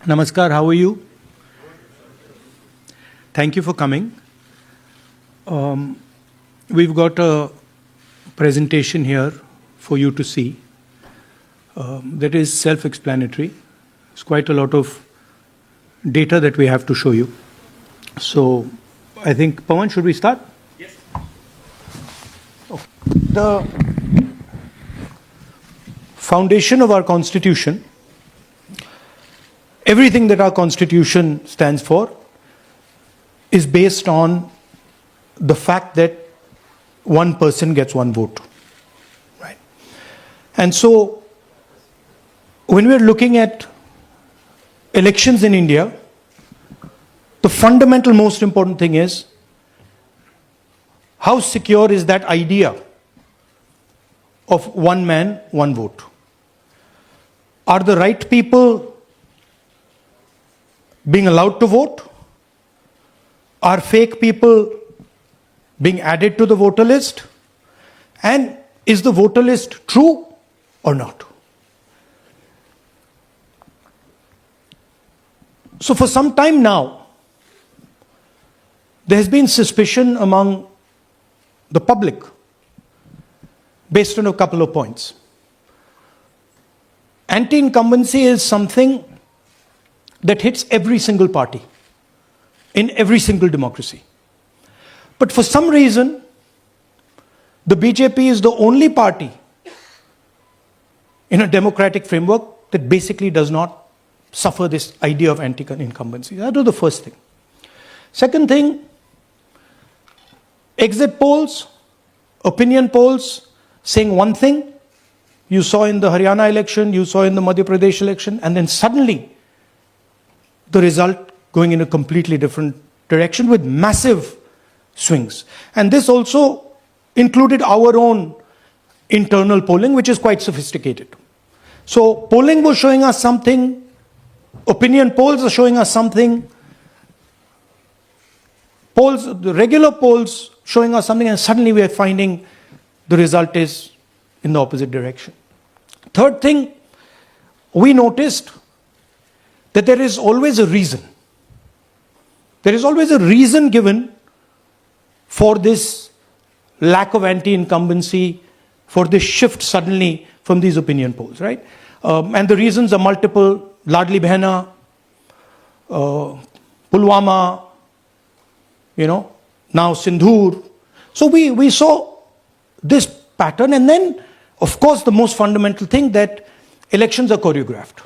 Namaskar, how are you? Thank you for coming. We've got a presentation here for you to see that is self-explanatory. It's quite a lot of data that we have to show you. So I think, Pawan, should we start? Yes. The foundation of our Constitution, everything that our Constitution stands for, is based on the fact that one person gets one vote. Right? And so, when we're looking at elections in India, the fundamental, most important thing is how secure is that idea of one man, one vote? Are the right people being allowed to vote? Are fake people being added to the voter list? And is the voter list true or not? So for some time now, there has been suspicion among the public based on a couple of points. Anti-incumbency is something that hits every single party in every single democracy. But for some reason, the BJP is the only party in a democratic framework that basically does not suffer this idea of anti-incumbency. That was the first thing. Second thing, exit polls, opinion polls saying one thing. You saw in the Haryana election, you saw in the Madhya Pradesh election, and then suddenly the result going in a completely different direction with massive swings. And this also included our own internal polling, which is quite sophisticated. So polling was showing us something, opinion polls are showing us something, polls, the regular polls showing us something, and suddenly we are finding the result is in the opposite direction. Third thing, we noticed that there is always a reason. There is always a reason given for this lack of anti-incumbency, for this shift suddenly from these opinion polls, right? And the reasons are multiple. Ladli Behna, Pulwama, now Sindhur. So we saw this pattern, and then, of course, the most fundamental thing, that elections are choreographed.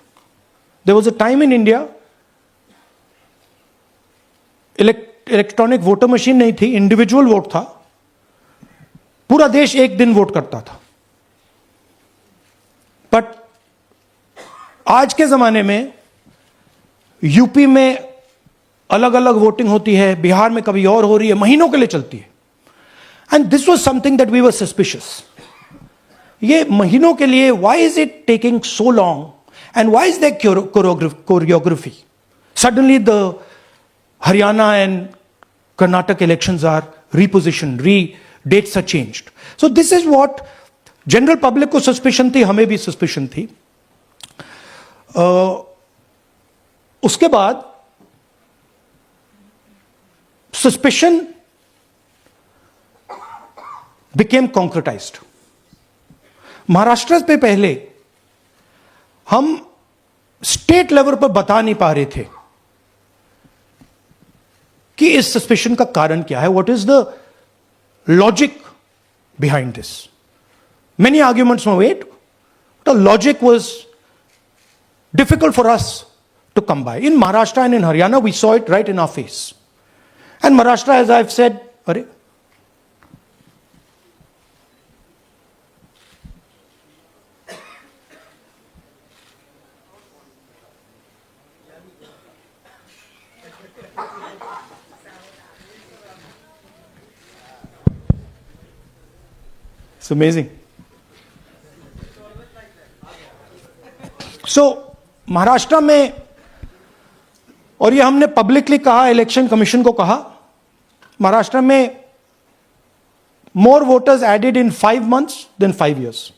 There was a time in India, electronic voter machine नहीं थी, individual vote था, पूरा देश एक दिन vote करता था. But आज के जमाने में यूपी में अलग अलग वोटिंग होती है, बिहार में कभी और हो रही है, महीनों के लिए चलती है. And this was something that we were suspicious. ये महीनों के लिए, why is it taking so long and why is there choreography? Suddenly the Haryana and Karnataka elections are repositioned, dates are changed. So this is what general public को suspicion थी, हमें भी suspicion थी. उसके बाद suspicion became concretized. महाराष्ट्र पे पहले हम स्टेट लेवल पर बता नहीं पा रहे थे कि इस सस्पेशन का कारण क्या है, what is the logic behind this. Many arguments were made, the logic was difficult for us to come by. In Maharashtra and in Haryana we saw it right in our face. And Maharashtra, as I have said, अरे it's amazing. So Maharashtra में, और ये हमने publicly कहा, election commission को कहा, महाराष्ट्र में more voters added in 5 months than 5 years.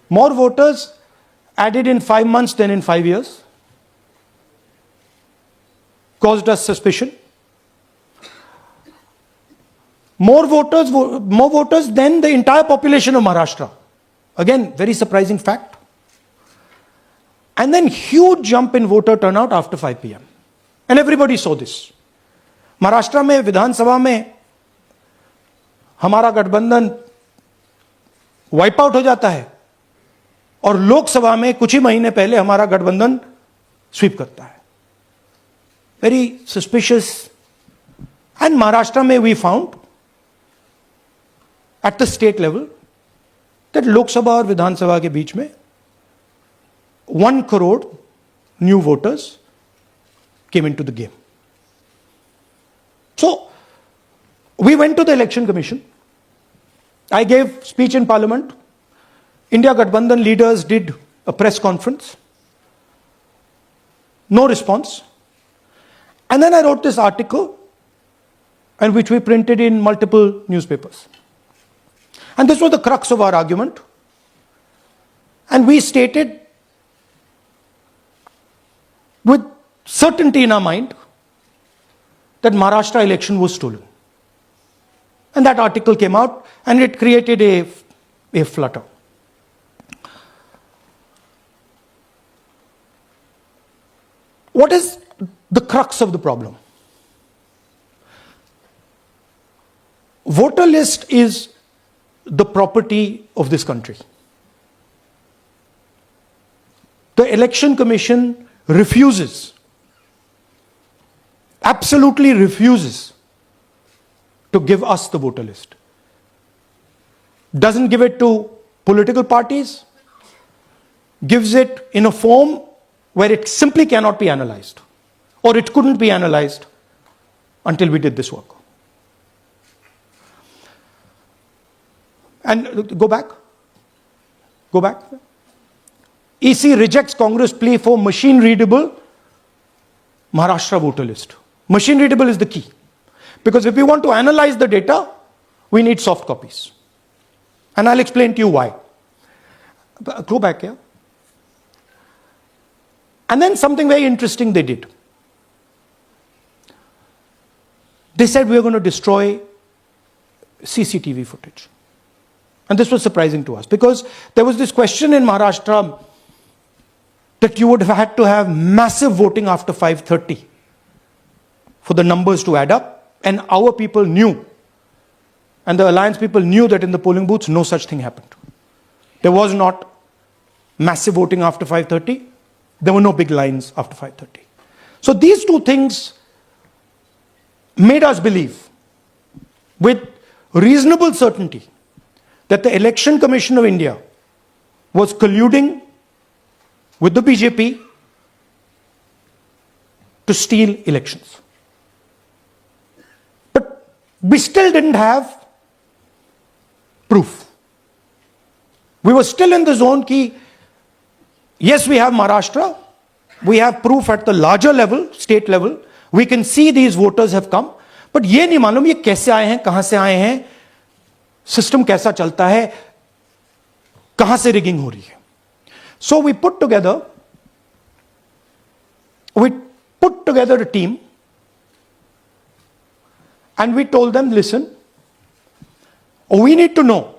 More voters added in 5 months than in 5 years. Caused us suspicion. More voters than the entire population of Maharashtra. Again, very surprising fact. And then huge jump in voter turnout after 5 p.m. And everybody saw this. Maharashtra में विधानसभा में हमारा गठबंधन wipe out हो जाता है और लोकसभा में कुछ ही महीने पहले हमारा गठबंधन स्वीप करता है. Very suspicious. एंड महाराष्ट्र में we found at the state level that Lok Sabha और विधानसभा के बीच में 1 crore new voters came into the game. So, we went to the election commission. I gave speech in parliament. India Gathbandhan leaders did a press conference. No response. And then I wrote this article, and which we printed in multiple newspapers. And this was the crux of our argument. And we stated with certainty in our mind that Maharashtra election was stolen. And that article came out and it created a flutter. What is the crux of the problem? Voter list is the property of this country. The Election Commission refuses, absolutely refuses to give us the voter list. Doesn't give it to political parties, gives it in a form where it simply cannot be analyzed, or it couldn't be analyzed until we did this work. And go back. EC rejects Congress plea for machine readable Maharashtra voter list. Machine readable is the key. Because if we want to analyze the data, we need soft copies. And I'll explain to you why. Go back here. And then something very interesting they did. They said we are going to destroy CCTV footage. And this was surprising to us because there was this question in Maharashtra that you would have had to have massive voting after 5:30 for the numbers to add up. And our people knew, and the alliance people knew that in the polling booths, no such thing happened. There was not massive voting after 5:30. There were no big lines after 5:30. So these two things made us believe with reasonable certainty that the Election Commission of India was colluding with the BJP to steal elections. But we still didn't have proof. We were still in the zone ki, yes, we have Maharashtra, we have proof at the larger level, state level, we can see these voters have come, but ये नहीं मालूम ये कैसे आए हैं, कहां से आए हैं, सिस्टम कैसा चलता है, कहां से रिगिंग हो रही है. So we put together a team and we told them, listen, we need to know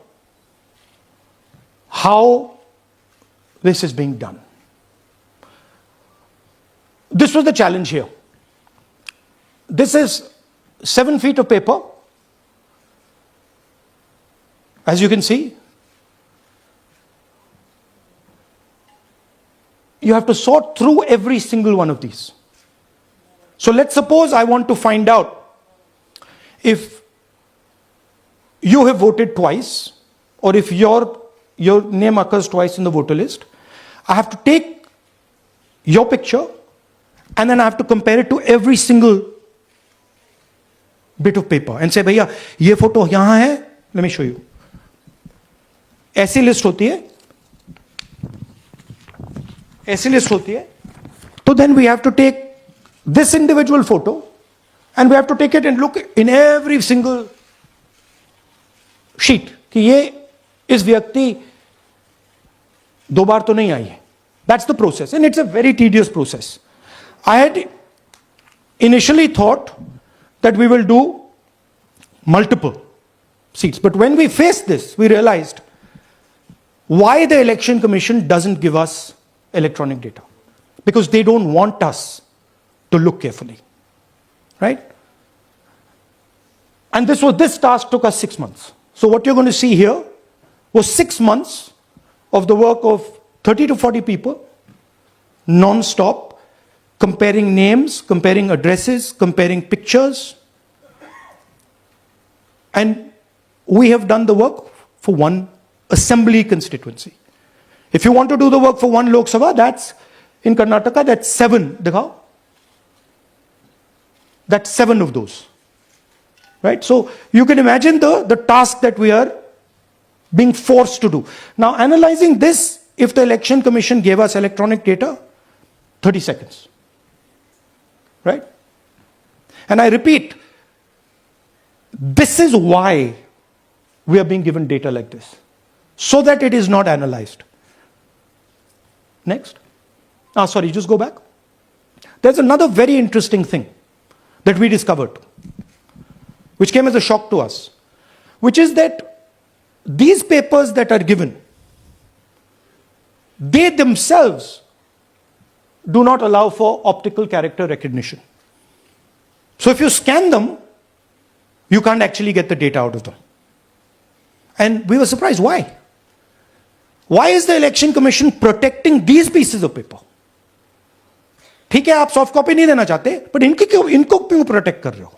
how this is being done. This was the challenge here. This is 7 feet of paper. As you can see, you have to sort through every single one of these. So let's suppose I want to find out if you have voted twice or if your name occurs twice in the voter list. I have to take your picture and then I have to compare it to every single bit of paper and say, भैया ये photo यहां है, let me show you. ऐसी list होती है, तो then we have to take this individual photo and we have to take it and look in every single sheet कि ये इस व्यक्ति दो बार तो नहीं आई है. That's the process, and it's a very tedious process. I had initially thought that we will do multiple seats, but when we faced this, we realized why the Election Commission doesn't give us electronic data. Because they don't want us to look carefully, right? And this task took us 6 months. So what you're going to see here was 6 months of the work of 30 to 40 people, non-stop, comparing names, comparing addresses, comparing pictures. And we have done the work for one assembly constituency. If you want to do the work for one Lok Sabha, that's in Karnataka, that's 7. Dikhao. That's 7 of those. Right? So you can imagine the task that we are being forced to do. Now, analyzing this, if the Election Commission gave us electronic data, 30 seconds. Right? And I repeat, this is why we are being given data like this, so that it is not analyzed. Next. Sorry, just go back. There's another very interesting thing that we discovered, which came as a shock to us, which is that these papers that are given, they themselves do not allow for optical character recognition. So if you scan them, you can't actually get the data out of them. And we were surprised. Why? Why is the Election Commission protecting these pieces of paper? ठीक है, आप soft copy नहीं देना चाहते, but इनको क्यों protect कर रहे हो?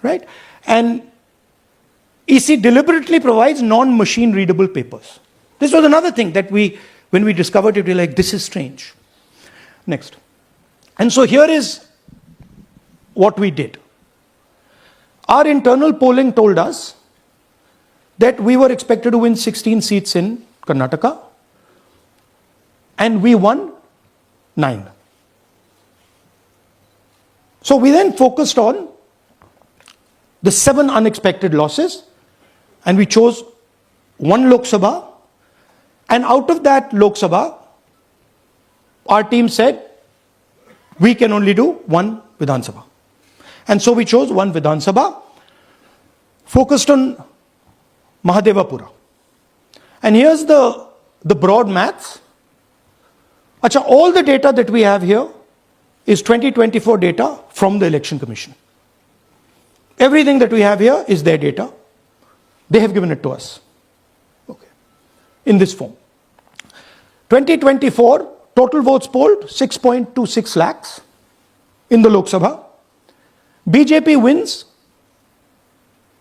Right? And EC deliberately provides non-machine readable papers. This was another thing that when we discovered it, we were like, this is strange. Next. And so here is what we did. Our internal polling told us that we were expected to win 16 seats in Karnataka, and we won 9. So we then focused on the 7 unexpected losses, and we chose 1 Lok Sabha, and out of that Lok Sabha, our team said, we can only do 1 Vidhan Sabha. And so we chose 1 Vidhan Sabha, focused on Mahadevapura. And here's the broad maths. Achha, all the data that we have here is 2024 data from the Election Commission. Everything that we have here is their data. They have given it to us. Okay. In this form. 2024, total votes polled, 6.26 lakhs in the Lok Sabha. BJP wins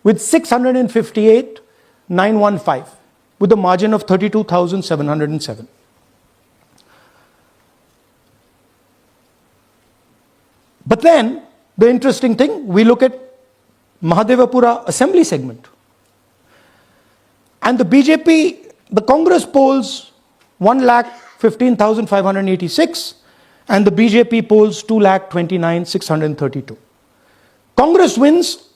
with 658,915 with a margin of 32,707. But then, the interesting thing, we look at Mahadevapura assembly segment. And the BJP, the Congress polls 1,15,586 and the BJP polls 2,29,632. Congress wins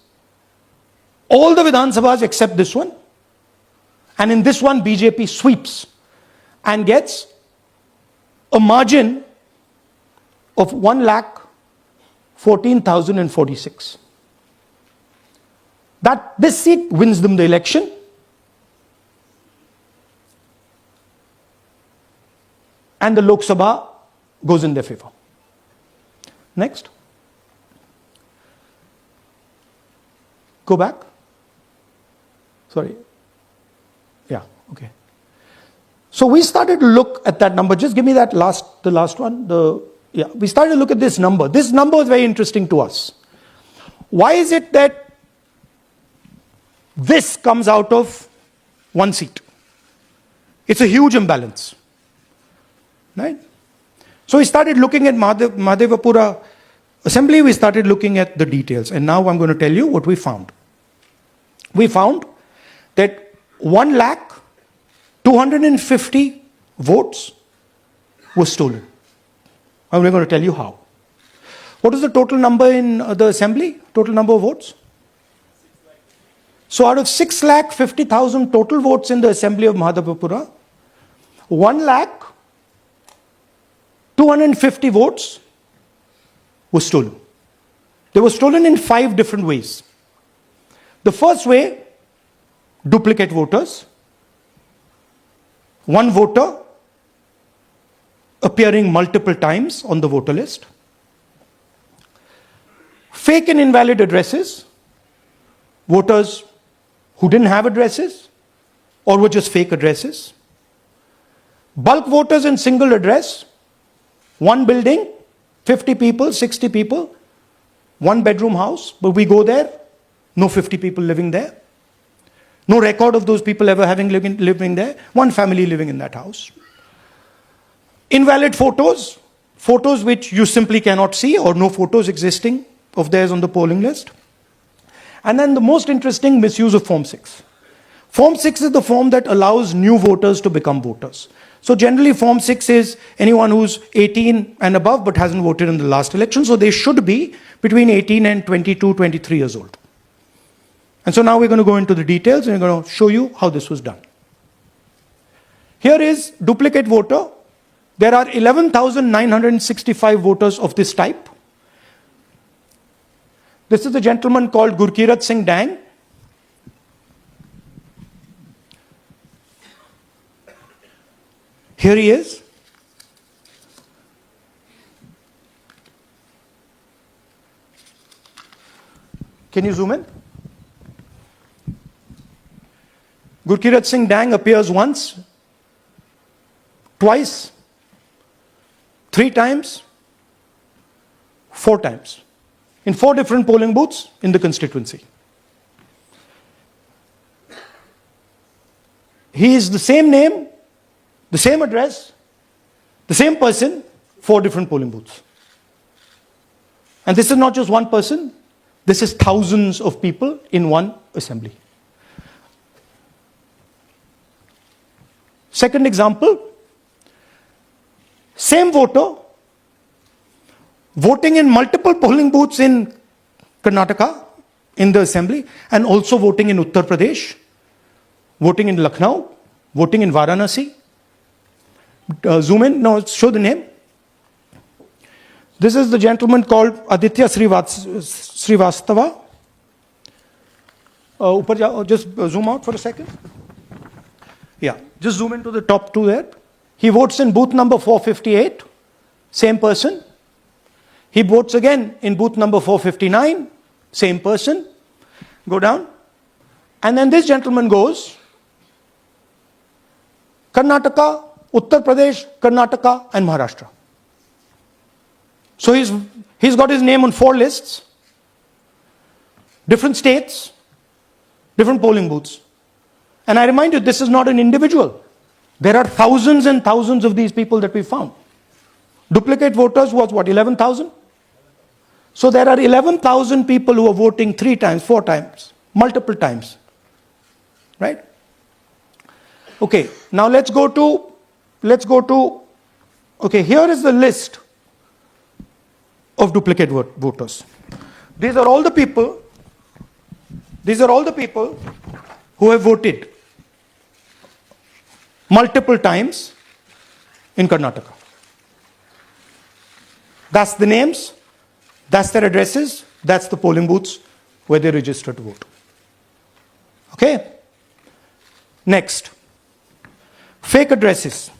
all the Vidhan Sabhas except this one. And in this one, BJP sweeps and gets a margin of 1,14,046. This seat wins them the election. And the Lok Sabha goes in their favor. Next. Go back. Sorry. Yeah, okay. So we started to look at that number. Just give me the last one. We started to look at this number. This number was very interesting to us. Why is it that this comes out of 1 seat? It's a huge imbalance. Right? So we started looking at Mahadevapura assembly, we started looking at the details. And now I'm going to tell you what we found. We found that 1,250,000 votes were stolen. And we're going to tell you how. What is the total number in the assembly? Total number of votes? So out of 6,50,000 total votes in the assembly of Mahadevapura, 1,250,000 votes were stolen. They were stolen in 5 different ways. The first way, duplicate voters. One voter appearing multiple times on the voter list. Fake and invalid addresses. Voters who didn't have addresses or were just fake addresses. Bulk voters in single address. One building, 50 people, 60 people, 1-bedroom house, but we go there, no 50 people living there. No record of those people ever having living there. One family living in that house. Invalid photos, photos which you simply cannot see or no photos existing of theirs on the polling list. And then the most interesting, misuse of Form 6. Form 6 is the form that allows new voters to become voters. So generally Form 6 is anyone who's 18 and above but hasn't voted in the last election. So they should be between 18 and 22, 23 years old. And so now we're going to go into the details and we're going to show you how this was done. Here is duplicate voter. There are 11,965 voters of this type. This is a gentleman called Gurkirat Singh Dang. Here he is. Can you zoom in? Gurkirat Singh Dang appears once, twice, 3 times, 4 times, in 4 different polling booths in the constituency. He is the same name, the same address, the same person, 4 different polling booths. And this is not just one person, this is thousands of people in one assembly. Second example, same voter voting in multiple polling booths in Karnataka in the assembly and also voting in Uttar Pradesh, voting in Lucknow, voting in Varanasi. Zoom in, no, show the name. This is the gentleman called Aditya Srivastava. Just zoom out for a second. Yeah, just zoom into the top 2 there. He votes in booth number 458, same person. He votes again in booth number 459, same person. Go down. And then this gentleman goes, Karnataka, Uttar Pradesh, Karnataka and Maharashtra. So he's got his name on 4 lists, different states, different polling booths. And I remind you, this is not an individual. There are thousands and thousands of these people that we found. Duplicate voters was what, 11,000? So there are 11,000 people who are voting 3 times, 4 times, multiple times. Right? Okay, now let's go to, okay, here is the list of duplicate voters. These are all the people who have voted multiple times in Karnataka. That's the names, that's their addresses, that's the polling booths where they register to vote. Okay? Next, fake addresses.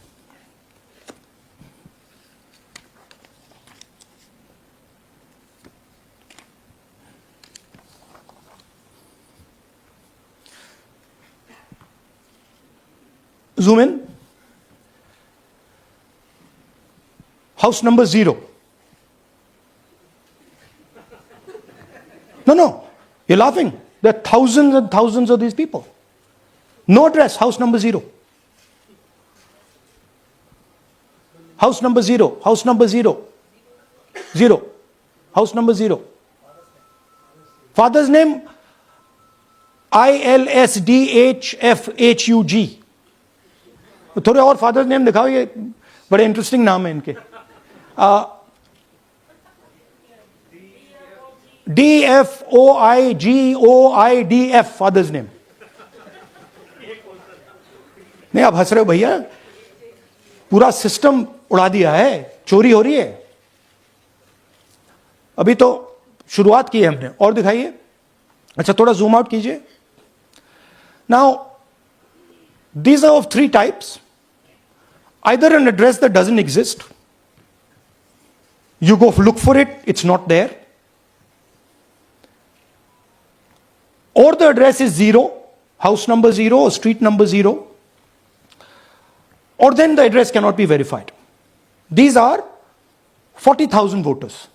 Zoom in. House number 0. No, you're laughing. There are thousands and thousands of these people. No address, house number 0. House number 0, house number 0. 0. House number 0. Father's name, ILSDHFHUG. थोड़े और father's name दिखाओ, ये बड़े interesting नाम है इनके. DFOIGOIDF father's name. नहीं आप हंस रहे हो भैया, पूरा सिस्टम उड़ा दिया है, चोरी हो रही है। अभी तो शुरुआत की है हमने, और दिखाइए। अच्छा, थोड़ा जूम आउट कीजिए। Now these are of three types. Either an address that doesn't exist, you go look for it, it's not there, or the address is 0, house number 0 or street number 0, or then the address cannot be verified. These are 40,000 voters.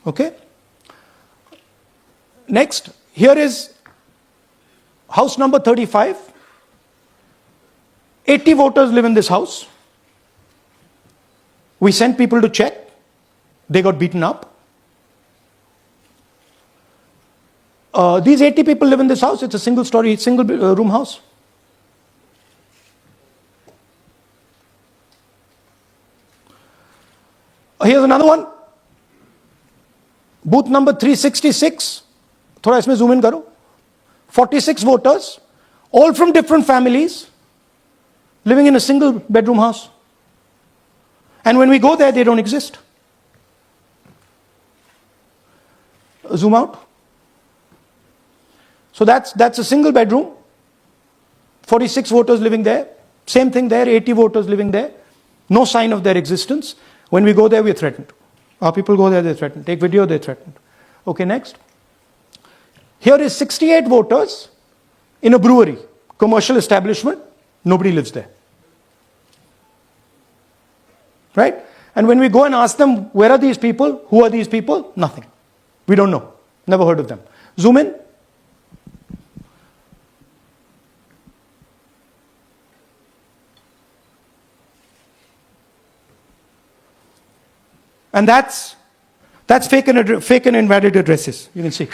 Okay? Next, here is house number 35. 80 voters live in this house. We sent people to check. They got beaten up. These 80 people live in this house. It's a single story, single room house. Here's another one. Booth number 366. थोड़ा इसमें zoom in करो. 46 voters, all from different families, living in a single bedroom house. And when we go there, they don't exist. Zoom out. So that's a single bedroom, 46 voters living there. Same thing there, 80 voters living there. No sign of their existence. When we go there, we're threatened. Our people go there, they're threatened. Take video, they're threatened. Okay, next. Here is 68 voters in a brewery, commercial establishment. Nobody lives there. Right? And when we go and ask them, where are these people? Who are these people? Nothing. We don't know. Never heard of them. Zoom in. And that's fake and invalid addresses. You can see.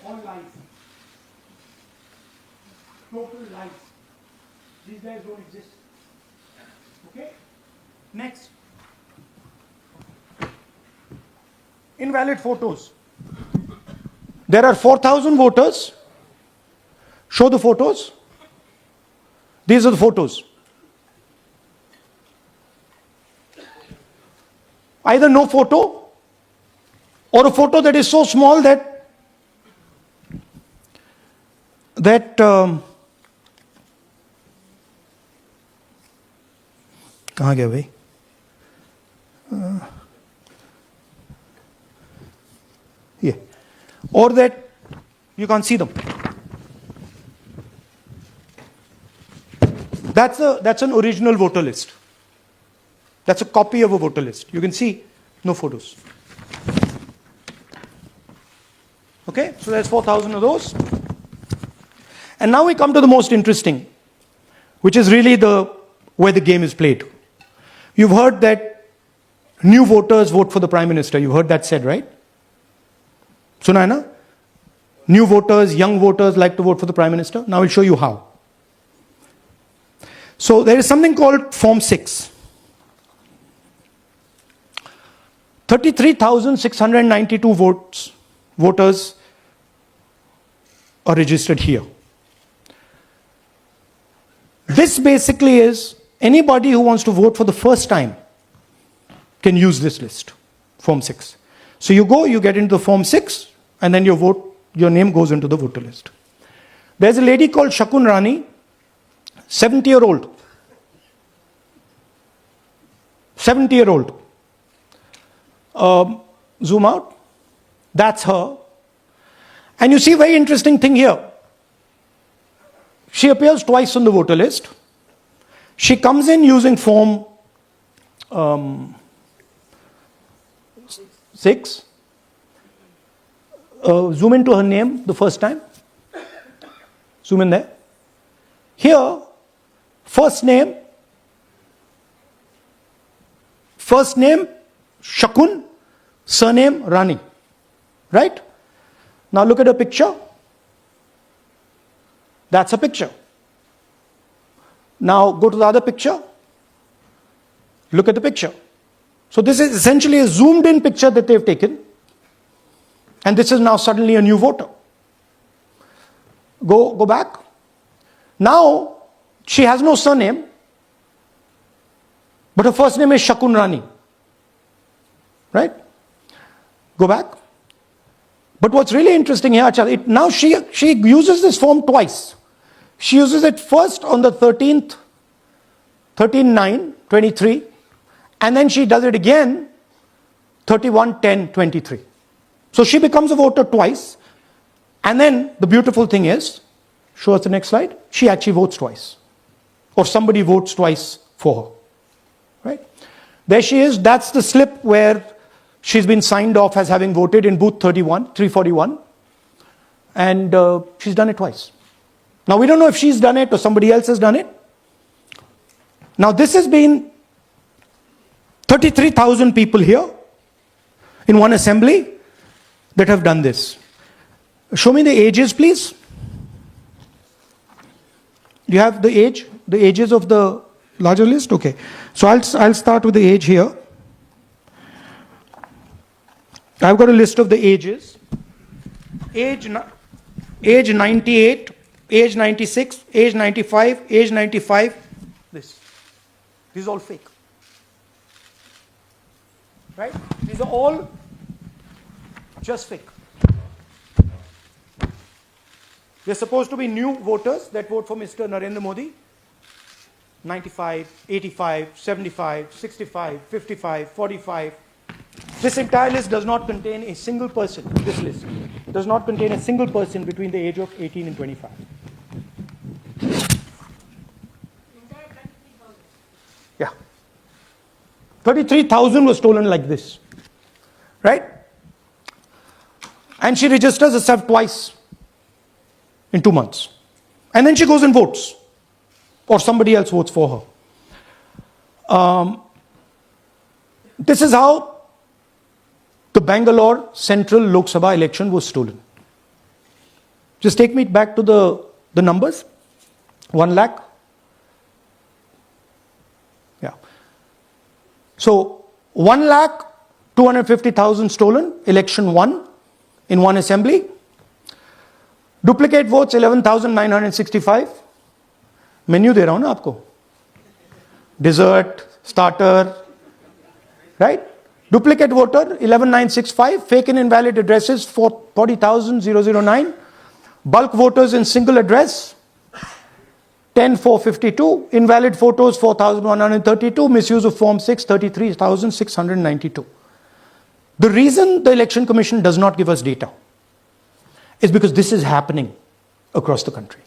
All lies. Total lies. These guys don't exist. Okay? Next. Invalid photos. There are 4,000 voters. Show the photos. These are the photos. Either no photo or a photo that is so small that कहाँ गया भाई? Yeah. Or that you can't see them. That's an original voter list. That's a copy of a voter list. You can see no photos. Okay, so there's 4,000 of those. And now we come to the most interesting, which is really where the game is played. You've heard that new voters vote for the Prime Minister. You've heard that said, right? Suna hai na? New voters, young voters like to vote for the Prime Minister. Now I'll show you how. So there is something called Form 6. 33,692 voters are registered here. This basically is anybody who wants to vote for the first time can use this list, Form 6. So you go, you get into the Form 6, and then your name goes into the voter list. There's a lady called Shakun Rani, 70-year-old. 70-year-old. Zoom out. That's her. And you see a very interesting thing here. She appears twice on the voter list. She comes in using Form 6. Zoom into her name the first time. Zoom in there. Here, first name Shakun, surname Rani. Right? Now look at her picture. That's a picture. Now go to the other picture. Look at the picture. So this is essentially a zoomed in picture that they've taken. And this is now suddenly a new voter. Go back. Now, she has no surname, but her first name is Shakun Rani. Right? Go back. But what's really interesting here, now she uses this form twice. She uses it first on the 13th, 13/9/23, and then she does it again 31/10/23. So she becomes a voter twice. And then the beautiful thing is, show us the next slide, she actually votes twice. Or somebody votes twice for her. Right? There she is. That's the slip where she's been signed off as having voted in booth 341. And she's done it twice. Now we don't know if she's done it or somebody else has done it. Now this has been 33,000 people here in one assembly that have done this. Show me the ages, please. Do you have the ages of the larger list? Okay. So I'll start with the age here. I've got a list of the ages. Age 98, age 96, age 95, age 95. This is all fake. Right? These are all just fake. They're supposed to be new voters that vote for Mr. Narendra Modi. 95, 85, 75, 65, 55, 45. This entire list does not contain a single person. This list does not contain a single person between the age of 18 and 25. Yeah. 33,000 was stolen like this. Right? And she registers herself twice in 2 months. And then she goes and votes. Or somebody else votes for her. This is how the Bangalore Central Lok Sabha election was stolen. Just take me back to the numbers. 1 lakh. Yeah. So 1,250,000 stolen, election won in one assembly. Duplicate votes 11,965. Menu दे रहा हूं ना आपको. Dessert, starter, right? Duplicate voter 11,965. Fake and invalid addresses 40,009. Bulk voters in single address 10,452. Invalid photos 4,132. Misuse of Form 6 33,692. The reason the Election Commission does not give us data is because this is happening across the country.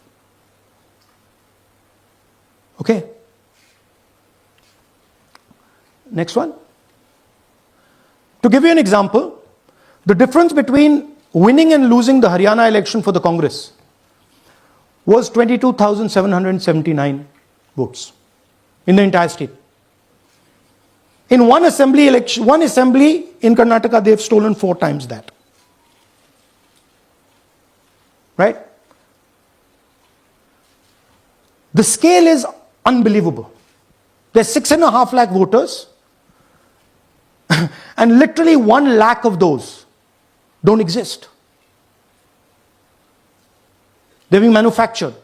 Okay. Next one. To give you an example, the difference between winning and losing the Haryana election for the Congress was 22,779 votes in the entire state. In one assembly election, one assembly in Karnataka, they've stolen 4 times that. Right? The scale is unbelievable. There's 6.5 lakh voters, and literally 1 lakh of those don't exist. They're being manufactured.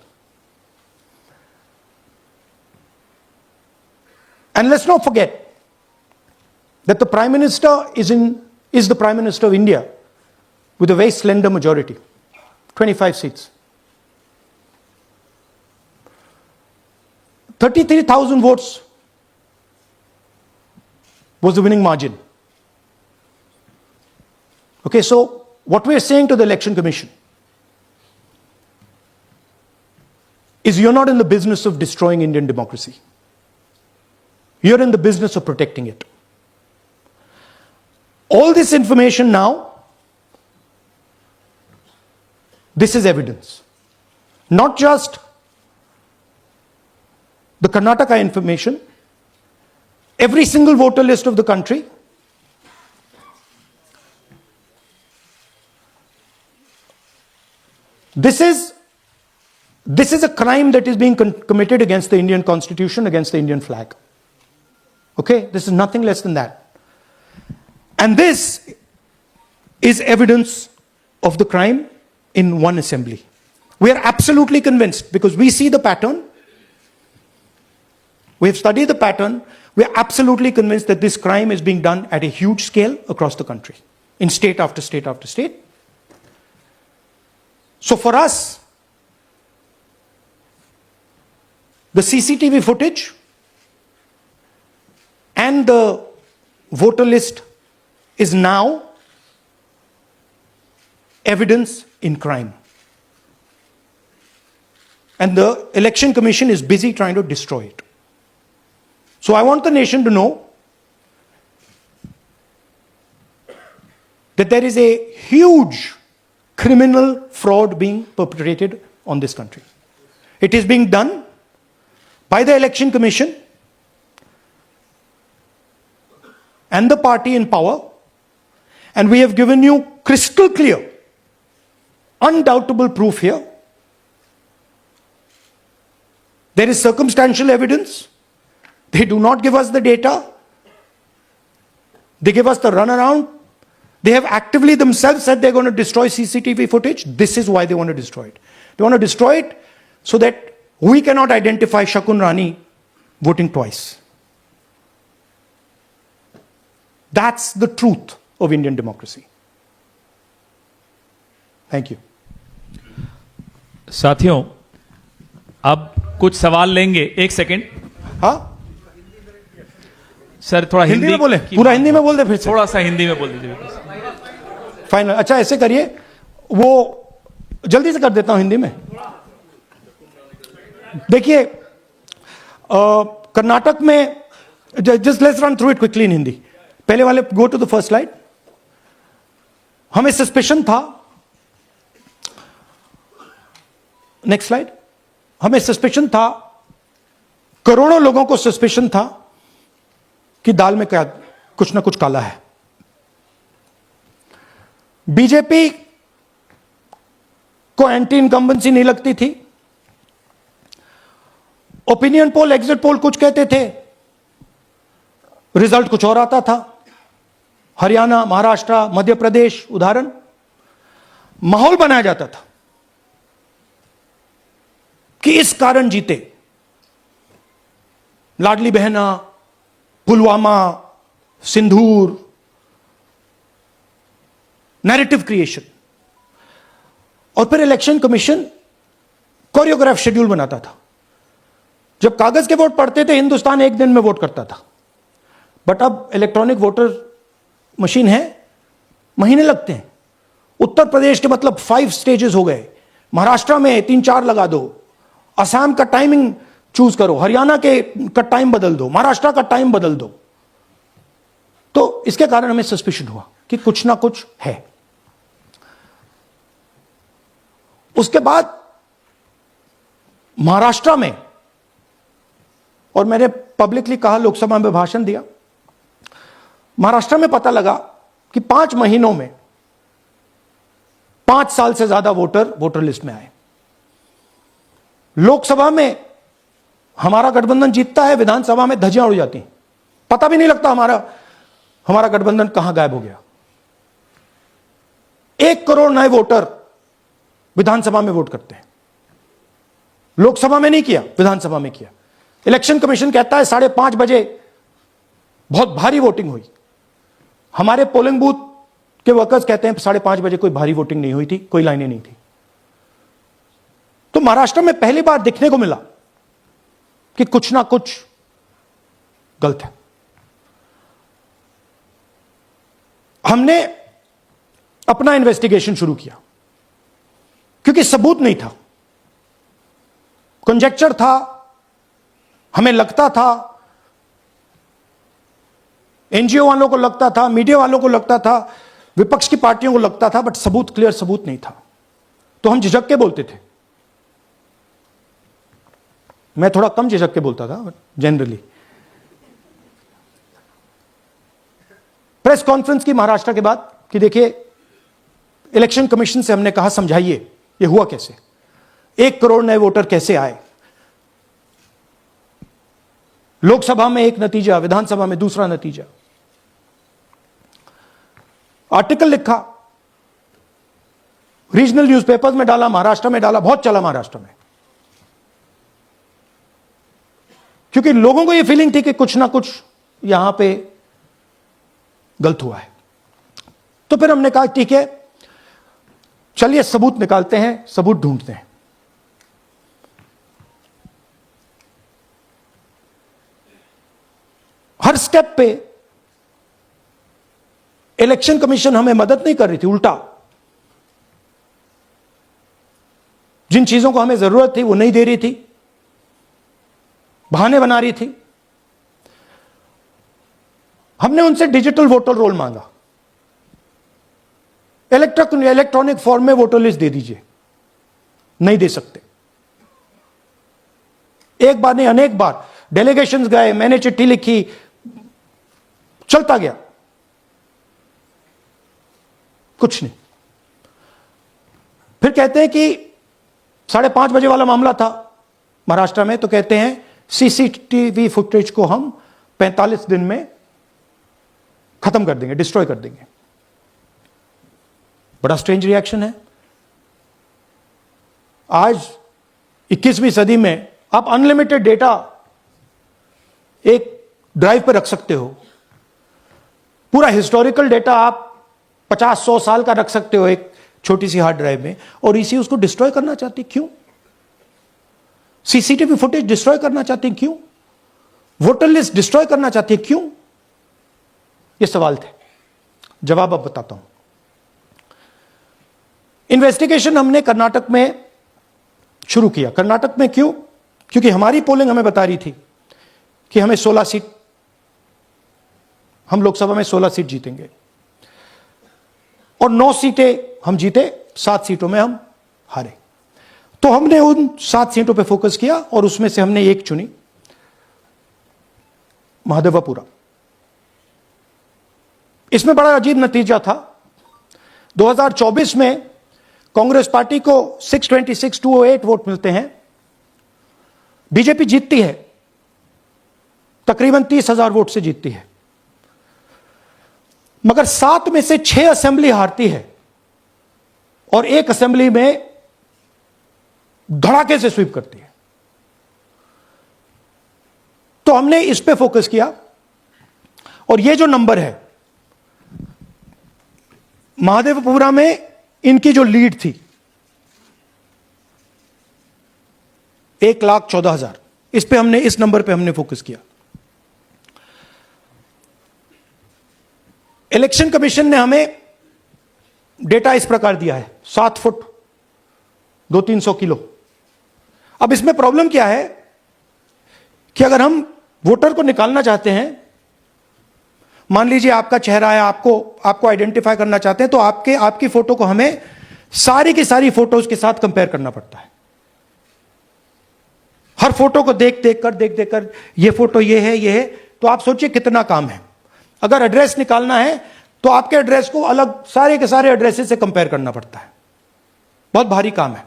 And let's not forget that the Prime Minister is the Prime Minister of India with a very slender majority, 25 seats. 33,000 votes was the winning margin. Okay, so what we are saying to the Election Commission is you're not in the business of destroying Indian democracy. You're in the business of protecting it. All this information now, this is evidence. Not just the Karnataka information, every single voter list of the country. This is a crime that is being committed against the Indian Constitution, against the Indian flag. Okay, this is nothing less than that. And this is evidence of the crime in one assembly. We are absolutely convinced because we see the pattern. We have studied the pattern. We are absolutely convinced that this crime is being done at a huge scale across the country, in state after state after state. So for us, the CCTV footage and the voter list is now evidence in crime. And the Election Commission is busy trying to destroy it. So I want the nation to know that there is a huge criminal fraud being perpetrated on this country. It is being done by the Election Commission and the party in power, and we have given you crystal clear, undoubtable proof here. There is circumstantial evidence. They do not give us the data. They give us the runaround. They have actively themselves said they're going to destroy CCTV footage. This is why they want to destroy it. They want to destroy it so that we cannot identify Shakun Rani voting twice. That's the truth of Indian democracy. Thank you. साथियों, अब कुछ सवाल लेंगे. एक second. हाँ, sir थोड़ा हिंदी में बोले, पूरा हिंदी में बोल दे फिर से. थोड़ा सा हिंदी में बोल दीजिए. फाइनल. अच्छा ऐसे करिए, वो जल्दी से कर देता हूं हिंदी में. देखिए, कर्नाटक में, just let's run through it quickly in Hindi. पहले वाले go to the first slide. हमें सस्पेशन था, नेक्स्ट स्लाइड. हमें सस्पेशन था, करोड़ों लोगों को सस्पेशन था कि दाल में क्या कुछ ना कुछ काला है. बीजेपी को एंटी इनकम्बेंसी नहीं लगती थी. ओपिनियन पोल, एग्जिट पोल कुछ कहते थे, रिजल्ट कुछ और आता था. हरियाणा, महाराष्ट्र, मध्य प्रदेश उदाहरण. माहौल बनाया जाता था कि इस कारण जीते. लाडली बहना, पुलवामा, सिंदूर, नैरेटिव क्रिएशन. और फिर इलेक्शन कमीशन कोरियोग्राफ शेड्यूल बनाता था. जब कागज के वोट पड़ते थे, हिंदुस्तान एक दिन में वोट करता था. बट अब इलेक्ट्रॉनिक वोटर मशीन है, महीने लगते हैं. उत्तर प्रदेश के मतलब 5 स्टेजेस हो गए. महाराष्ट्र में 3-4 लगा दो. असम का टाइमिंग चूज करो, हरियाणा का टाइम बदल दो, महाराष्ट्र का टाइम बदल दो. तो इसके कारण हमें सस्पिशन हुआ कि कुछ ना कुछ है. उसके बाद महाराष्ट्र में, और मैंने पब्लिकली कहा, लोकसभा में भाषण दिया, महाराष्ट्र में पता लगा कि 5 महीनों में 5 साल से ज्यादा वोटर लिस्ट में आए. लोकसभा में हमारा गठबंधन जीतता है, विधानसभा में धज्जियां उड़ जाती हैं. पता भी नहीं लगता हमारा गठबंधन कहां गायब हो गया. 1 करोड़ नए वोटर विधानसभा में वोट करते हैं. लोकसभा में नहीं किया, विधानसभा में किया. इलेक्शन कमीशन कहता है 5:30 बजे बहुत भारी वोटिंग हुई. हमारे पोलिंग बूथ के वर्कर्स कहते हैं 5:30 बजे कोई भारी वोटिंग नहीं हुई थी, कोई लाइनें नहीं थी. तो महाराष्ट्र में पहली बार देखने को मिला कि कुछ ना कुछ गलत है. हमने अपना इन्वेस्टिगेशन शुरू किया क्योंकि सबूत नहीं था, कंजेक्चर था. हमें लगता था, एनजीओ वालों को लगता था, मीडिया वालों को लगता था, विपक्ष की पार्टियों को लगता था, बट सबूत, क्लियर सबूत नहीं था. तो हम झिझक के बोलते थे. मैं थोड़ा कम झिझक के बोलता था, बट जनरली. प्रेस कॉन्फ्रेंस की महाराष्ट्र के बाद कि देखिए, इलेक्शन कमीशन से हमने कहा समझाइए ये हुआ कैसे. 1 करोड़ नए वोटर कैसे आए? लोकसभा में एक नतीजा, विधानसभा में दूसरा नतीजा। आर्टिकल लिखा, रीजनल न्यूज़पेपर्स में डाला, महाराष्ट्र में डाला, बहुत चला महाराष्ट्र में, क्योंकि लोगों को यह फीलिंग थी कि कुछ ना कुछ यहां पे गलत हुआ है। तो फिर हमने कहा ठीक है, चलिए सबूत निकालते हैं, सबूत ढूंढते हैं। हर स्टेप पे इलेक्शन कमीशन हमें मदद नहीं कर रही थी, उल्टा जिन चीजों को हमें जरूरत थी वो नहीं दे रही थी, बहाने बना रही थी। हमने उनसे डिजिटल वोटर रोल मांगा, इलेक्ट्रॉनिक फॉर्म में वोटर लिस्ट दे दीजिए, नहीं दे सकते। एक बार नहीं, अनेक बार डेलीगेशंस गए, मैंने चिट्ठी लिखी, चलता गया, कुछ नहीं। फिर कहते हैं कि 5:30 बजे वाला मामला था महाराष्ट्र में, तो कहते हैं सीसीटीवी फुटेज को हम 45 दिन में खत्म कर देंगे, डिस्ट्रॉय कर देंगे। बड़ा स्ट्रेंज रिएक्शन है। आज 21वीं सदी में आप अनलिमिटेड डेटा एक ड्राइव पर रख सकते हो, पूरा हिस्टोरिकल डेटा आप 50-100 साल का रख सकते हो एक छोटी सी हार्ड ड्राइव में, और इसी उसको डिस्ट्रॉय करना चाहती, क्यों? सीसीटीवी फुटेज डिस्ट्रॉय करना चाहती, क्यों? वोटर लिस्ट डिस्ट्रॉय करना चाहती है, क्यों? ये सवाल थे, जवाब अब बताता हूं। इन्वेस्टिगेशन हमने कर्नाटक में शुरू किया। कर्नाटक में क्यों? क्योंकि हमारी पोलिंग हमें बता रही थी कि हमें 16 सीट, हम लोकसभा में 16 सीट जीतेंगे, और 9 सीटें हम जीते, 7 सीटों में हम हारे। तो हमने उन 7 सीटों पे फोकस किया, और उसमें से हमने एक चुनी, महादेवपुरा। इसमें बड़ा अजीब नतीजा था। 2024 में कांग्रेस पार्टी को 626-208 वोट मिलते हैं, बीजेपी जीतती है, तकरीबन 30,000 वोट से जीतती है, मगर 7 में से 6 असेंबली हारती है, और 1 असेंबली में धड़ाके से स्वीप करती है। तो हमने इस पे फोकस किया, और ये जो नंबर है, महादेवपुरा में इनकी जो लीड थी 1,14,000, इस पे हमने, इस नंबर पे हमने फोकस किया। इलेक्शन कमीशन ने हमें डेटा इस प्रकार दिया है, 7 फुट 200-300 किलो। अब इसमें प्रॉब्लम क्या है कि अगर हम वोटर को निकालना चाहते हैं, मान लीजिए आपका चेहरा है, आपको आइडेंटिफाई करना चाहते हैं, तो आपकी फोटो को हमें सारी की सारी फोटोज के साथ कंपेयर करना पड़ता है। हर फोटो को देख देख कर ये फोटो ये है, तो आप सोचिए कितना काम है। अगर एड्रेस निकालना है तो आपके एड्रेस को अलग सारे के सारे एड्रेसेस से कंपेयर करना पड़ता है, बहुत भारी काम है।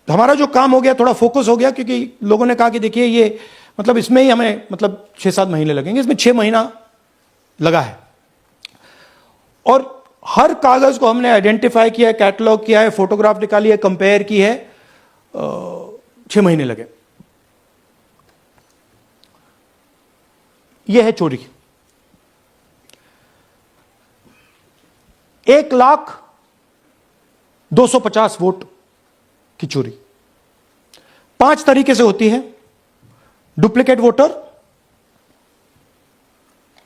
हमारा जो काम हो गया, थोड़ा फोकस हो गया, क्योंकि लोगों ने कहा कि देखिए ये मतलब इसमें ही हमें मतलब 6-7 महीने लगेंगे, इसमें 6 महीना लगा है, और हर कागज को हमने आइडेंटिफाई किया है, कैटलॉग किया है, फोटोग्राफ निकाली है, कंपेयर की है, 6 महीने लगे। यह है चोरी। 1,02,50 वोट की चोरी 5 तरीके से होती है। Duplicate voter,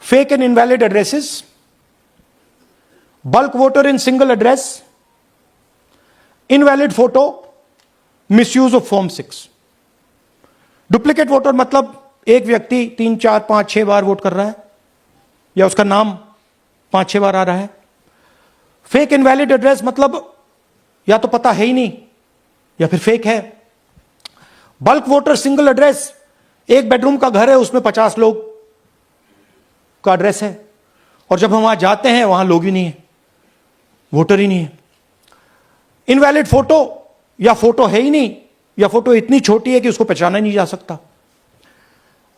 fake and invalid addresses, bulk voter in single address, invalid photo, misuse of form 6। Duplicate voter मतलब एक व्यक्ति 3, 4, 5, 6 बार वोट कर रहा है, या उसका नाम 5-6 बार आ रहा है। फेक इनवैलिड एड्रेस मतलब या तो पता है ही नहीं, या फिर फेक है। बल्क वोटर सिंगल एड्रेस, एक बेडरूम का घर है, उसमें 50 लोग का एड्रेस है, और जब हम वहां जाते हैं वहां लोग ही नहीं है, वोटर ही नहीं है। इनवैलिड फोटो, या फोटो है ही नहीं, या फोटो इतनी छोटी है कि उसको पहचाना नहीं जा सकता।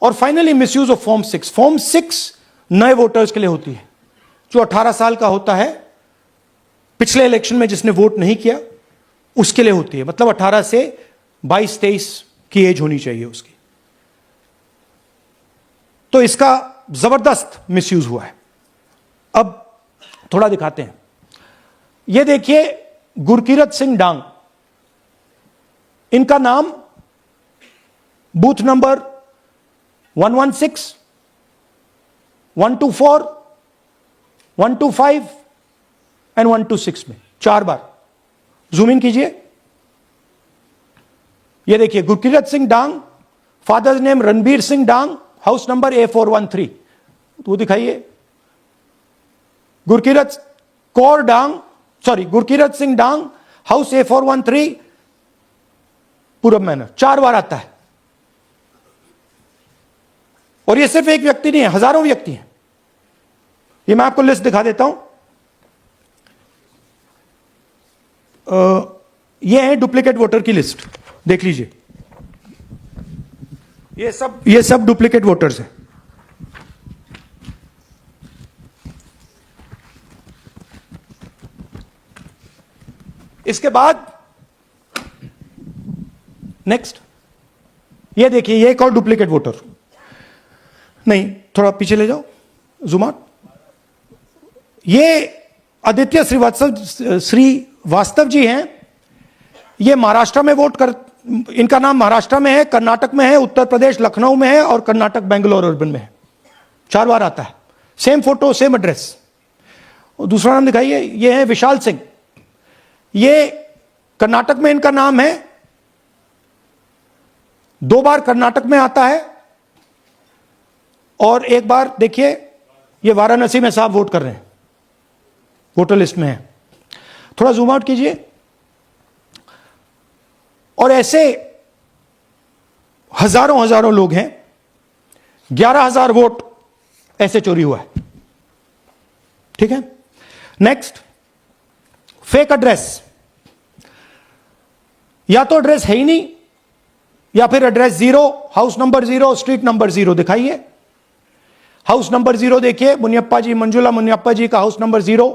और finally misuse of form 6। Form 6 नए वोटर्स के लिए होती है, जो 18 साल का होता है, पिछले इलेक्शन में जिसने वोट नहीं किया उसके लिए होती है। मतलब 18 से 22-23 की एज होनी चाहिए उसकी। तो इसका जबरदस्त मिसयूज हुआ है। अब थोड़ा दिखाते हैं। यह देखिए गुरकीरत सिंह डांग, इनका नाम बूथ नंबर 116, 124, 125 एंड 126 में 4 बार। जूम इन कीजिए। यह देखिए गुरकीरत सिंह डांग, फादर्स नेम रणबीर सिंह डांग, हाउस नंबर A413। वो दिखाइए। गुरकीरत कौर डांग, सॉरी गुरकीरत सिंह डांग, हाउस A413, पूरब मैनर। 4 बार आता है। और यह सिर्फ एक व्यक्ति नहीं है, हजारों व्यक्ति हैं। ये मैं आपको लिस्ट दिखा देता हूं। ये है डुप्लीकेट वोटर की लिस्ट, देख लीजिए। ये सब डुप्लीकेट वोटर्स हैं। इसके बाद नेक्स्ट, ये देखिए, ये एक और डुप्लीकेट वोटर। नहीं, थोड़ा पीछे ले जाओ, जूम आउट। ये आदित्य श्रीवास्तव जी हैं। ये महाराष्ट्र में वोट कर, इनका नाम महाराष्ट्र में है, कर्नाटक में है, उत्तर प्रदेश लखनऊ में है, और कर्नाटक बेंगलोर अर्बन में है। 4 बार आता है। Same photo, same address. और दूसरा नाम दिखाइए। ये है विशाल सिंह। ये कर्नाटक में इनका नाम है, 2 बार कर्नाटक में आता है, और 1 बार देखिए ये वाराणसी में साहब वोट कर रहे हैं, वोटर लिस्ट में है। थोड़ा जूम आउट कीजिए। और ऐसे हजारों लोग हैं। 11,000 वोट ऐसे चोरी हुआ है। ठीक है। Next, fake address. या तो एड्रेस है ही नहीं, या फिर address 0, house number 0, street number 0। दिखाइए हाउस नंबर 0, देखिए मुनियप्पा जी, मंजुला मुनियप्पा जी का हाउस नंबर 0।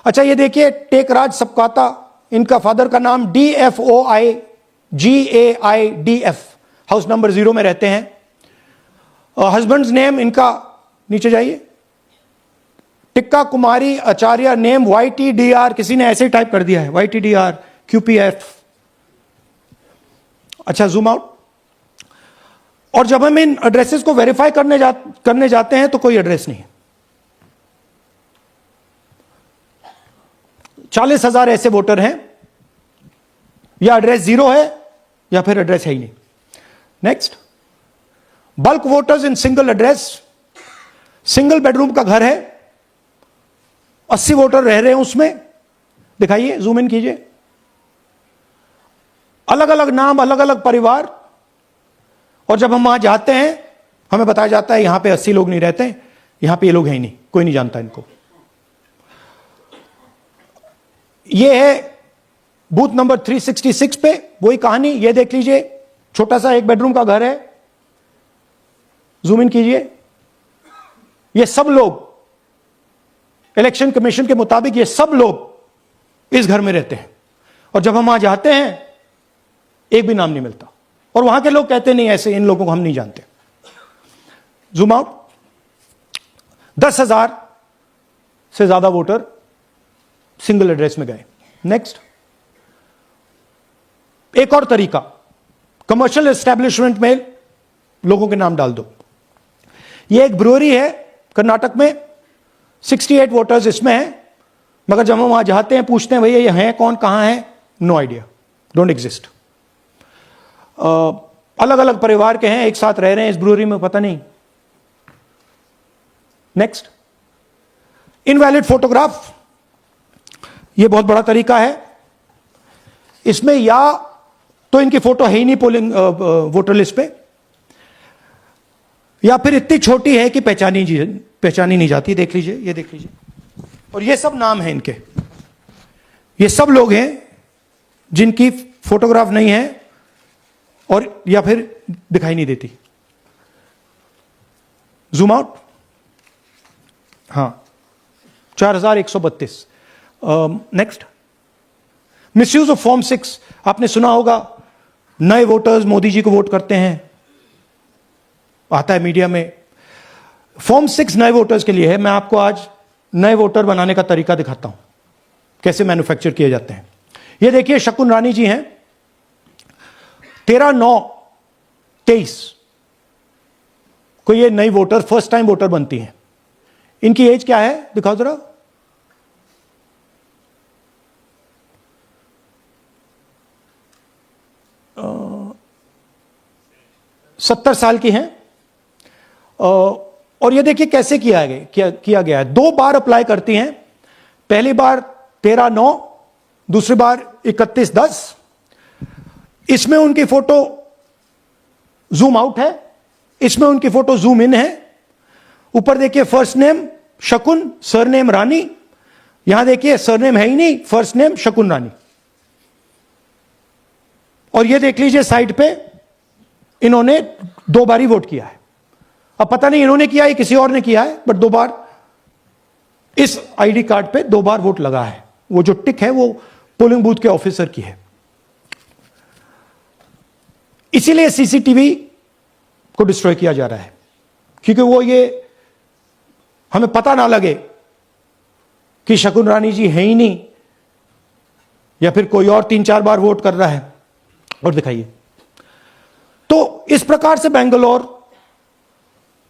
अच्छा, ये देखिए टेकराज सबकाता, इनका फादर का नाम DFOIGAIDF, हाउस नंबर 0 में रहते हैं। हस्बैंड्स नेम इनका, नीचे जाइए, टिक्का कुमारी आचार्य, नेम YTDR, किसी ने ऐसे ही टाइप कर दिया है, YTDR QPF। अच्छा, जूम आउट। और जब हम इन एड्रेसेस को वेरीफाई करने जाते हैं तो कोई एड्रेस नहीं है। 40,000 ऐसे वोटर हैं, या एड्रेस 0 है, या फिर एड्रेस है ही नहीं। Next, bulk voters in single address. Single bedroom का घर है, 80 वोटर रह रहे हैं उसमें। दिखाइए, जूम इन कीजिए। अलग अलग नाम, अलग अलग परिवार। और जब हम वहां जाते हैं हमें बताया जाता है यहां पे 80 लोग नहीं रहते, यहां पे ये लोग हैं ही नहीं, कोई नहीं जानता इनको। ये है बूथ नंबर 366 पे वही कहानी। ये देख लीजिए, छोटा सा 1 बेडरूम का घर है। जूम इन कीजिए। ये सब लोग, इलेक्शन कमीशन के मुताबिक ये सब लोग इस घर में रहते हैं। और जब हम वहां जाते हैं एक भी नाम नहीं मिलता, और वहां के लोग कहते नहीं, ऐसे इन लोगों को हम नहीं जानते। Zoom out. 10,000 से ज्यादा वोटर सिंगल एड्रेस में गए। नेक्स्ट, एक और तरीका, कमर्शियल एस्टेब्लिशमेंट में लोगों के नाम डाल दो। यह एक ब्रूअरी है कर्नाटक में, 68 वोटर्स इसमें हैं, मगर जब हम वहां जाते हैं पूछते हैं भैया ये हैं कौन, कहां है, नो आइडिया, डोंट एग्जिस्ट। अलग अलग परिवार के हैं, एक साथ रह रहे हैं इस ब्रूअरी में, पता नहीं। Next, invalid photograph. यह बहुत बड़ा तरीका है। इसमें या तो इनकी फोटो है ही नहीं पोलिंग वोटर लिस्ट पे, या फिर इतनी छोटी है कि पहचानी नहीं जाती। देख लीजिए, ये देख लीजिए। और ये सब नाम है इनके, ये सब लोग हैं जिनकी फोटोग्राफ नहीं है और या फिर दिखाई नहीं देती। जूम आउट, हां 4132। Next, misuse of form 6। आपने सुना होगा नए वोटर्स मोदी जी को वोट करते हैं, आता है मीडिया में। फॉर्म 6 नए वोटर्स के लिए है। मैं आपको आज नए वोटर बनाने का तरीका दिखाता हूं, कैसे मैन्युफैक्चर किए जाते हैं। ये देखिए शकुन रानी जी हैं, 13/9/23 को ये नई वोटर, फर्स्ट टाइम वोटर बनती हैं। इनकी एज क्या है दिखाओ जरा। 70 साल की हैं। और ये देखिए कैसे किया गया है। 2 बार अप्लाई करती हैं। पहली बार 13/9, दूसरी बार 31/10। इसमें उनकी फोटो जूम आउट है, इसमें उनकी फोटो जूम इन है। ऊपर देखिए फर्स्ट नेम शकुन, सरनेम रानी। यहां देखिए सरनेम है ही नहीं, फर्स्ट नेम शकुन रानी। और ये देख लीजिए साइड पे इन्होंने 2 बार ही वोट किया है। अब पता नहीं इन्होंने किया है किसी और ने किया है, बट 2 बार इस आईडी कार्ड पे 2 बार वोट लगा है। वो जो टिक है वो पोलिंग बूथ के ऑफिसर की है। इसीलिए सीसीटीवी को डिस्ट्रॉय किया जा रहा है, क्योंकि वो ये हमें पता ना लगे कि शकुन रानी जी है ही नहीं या फिर कोई और 3-4 बार वोट कर रहा है। और दिखाइए, तो इस प्रकार से बेंगलोर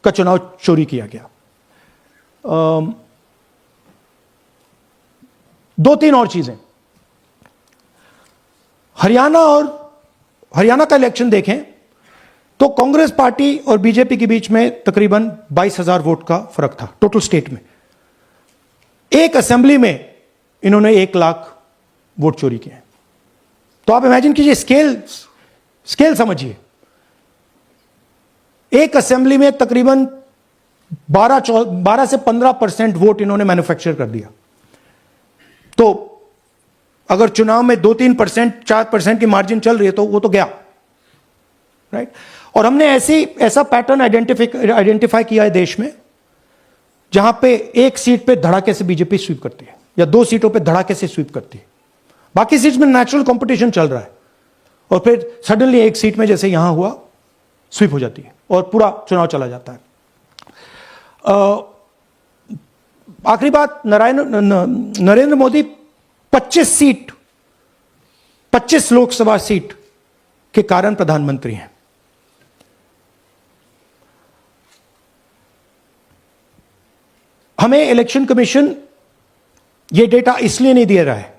का चुनाव चोरी किया गया। 2-3 और चीजें। हरियाणा का इलेक्शन देखें तो कांग्रेस पार्टी और बीजेपी के बीच में तकरीबन 22,000 वोट का फर्क था टोटल स्टेट में। एक असेंबली में इन्होंने 1 लाख वोट चोरी किए। तो आप इमेजिन कीजिए, स्केल समझिए। एक असेंबली में तकरीबन 12 से 15% वोट इन्होंने मैन्युफैक्चर कर दिया। तो अगर चुनाव में 2-3%, 4% की मार्जिन चल रही है तो वो तो गया, राइट। और हमने ऐसा पैटर्न आइडेंटिफाई किया है देश में, जहां पे एक सीट पे धड़ाके से बीजेपी स्वीप करती है या 2 सीटों पे धड़ाके से स्वीप करती है। बाकी सीट में नेचुरल कंपटीशन चल रहा है और फिर सडनली एक सीट में जैसे यहां हुआ स्वीप हो जाती है और पूरा चुनाव चला जाता है। आखिरी बात, नरेंद्र मोदी 25 लोकसभा सीट के कारण प्रधानमंत्री हैं। हमें इलेक्शन कमीशन यह डेटा इसलिए नहीं दे रहा है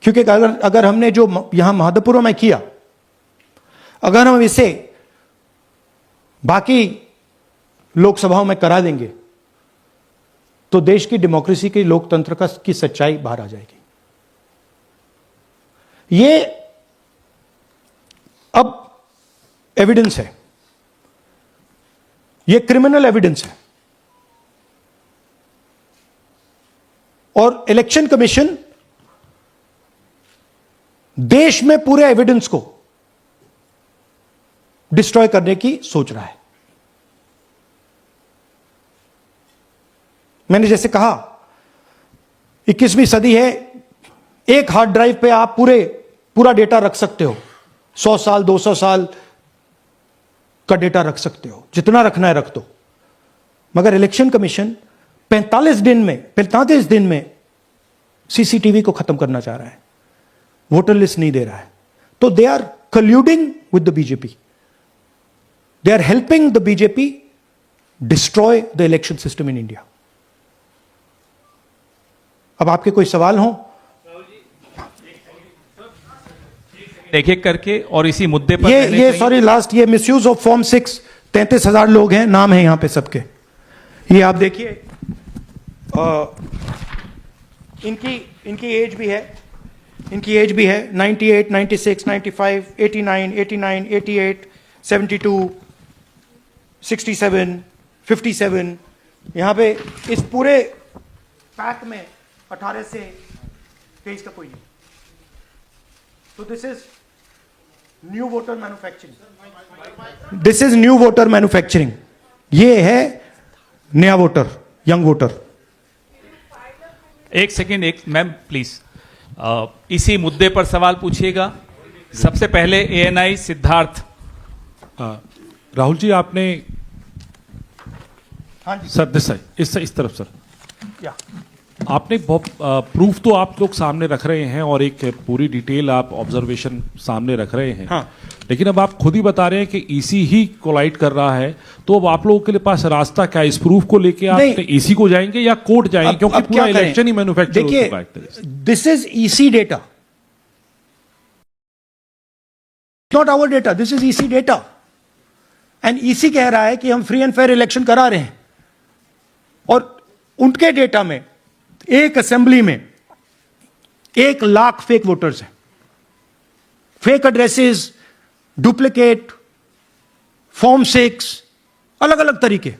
क्योंकि अगर हमने जो यहां महादपुरम में किया, अगर हम इसे बाकी लोकसभाओं में करा देंगे तो देश की डेमोक्रेसी की, लोकतंत्र की सच्चाई बाहर आ जाएगी। ये अब एविडेंस है, ये क्रिमिनल एविडेंस है। और इलेक्शन कमीशन देश में पूरे एविडेंस को डिस्ट्रॉय करने की सोच रहा है। मैंने जैसे कहा 21वीं सदी है, एक हार्ड ड्राइव पे आप पूरा डेटा रख सकते हो। 100 साल 200 साल का डेटा रख सकते हो, जितना रखना है रख दो। मगर इलेक्शन कमीशन 45 दिन में सीसीटीवी को खत्म करना चाह रहा है, वोटर लिस्ट नहीं दे रहा है। तो they are colluding with the BJP, they are helping the BJP destroy the election system in India. अब आपके कोई सवाल हो? देखिए करके और इसी मुद्दे पर ये सॉरी लास्ट, ये मिसयूज ऑफ फॉर्म 6 33,000 लोग हैं, नाम है यहां पे सबके। ये आप देखिए, इनकी एज भी है, 98, 96, 95, 89, 88, 72, 67, 57। यहां पे इस पूरे पैक में 18 से 23 का कोई नहीं। So this is new voter manufacturing. This is new voter manufacturing. ये है नया वोटर, यंग वोटर. एक सेकेंड, एक मैम प्लीज इसी मुद्दे पर सवाल पूछिएगा. सबसे पहले एएनआई सिद्धार्थ. राहुल जी आपने हाँ जी. सर दिस साइड, इस तरफ सर. या. आपने बहुत प्रूफ तो आप लोग सामने रख रहे हैं और एक पूरी डिटेल आप ऑब्जर्वेशन सामने रख रहे हैं. हाँ. लेकिन अब आप खुद ही बता रहे हैं कि ईसी ही कोलाइड कर रहा है, तो अब आप लोगों के लिए पास रास्ता क्या है? इस प्रूफ को लेके आप ईसी को जाएंगे या कोर्ट जाएंगे? क्योंकि पूरा इलेक्शन ही मैन्युफैक्चर हो चुका है. देखिए, this is EC data, not our data. This is EC data. And EC कह रहा है कि हम फ्री एंड फेयर इलेक्शन करा रहे हैं, और उनके डेटा में एक असेंबली में 1 लाख फेक वोटर्स हैं. फेक एड्रेसेस, डुप्लीकेट, फॉर्म 6, अलग अलग तरीके.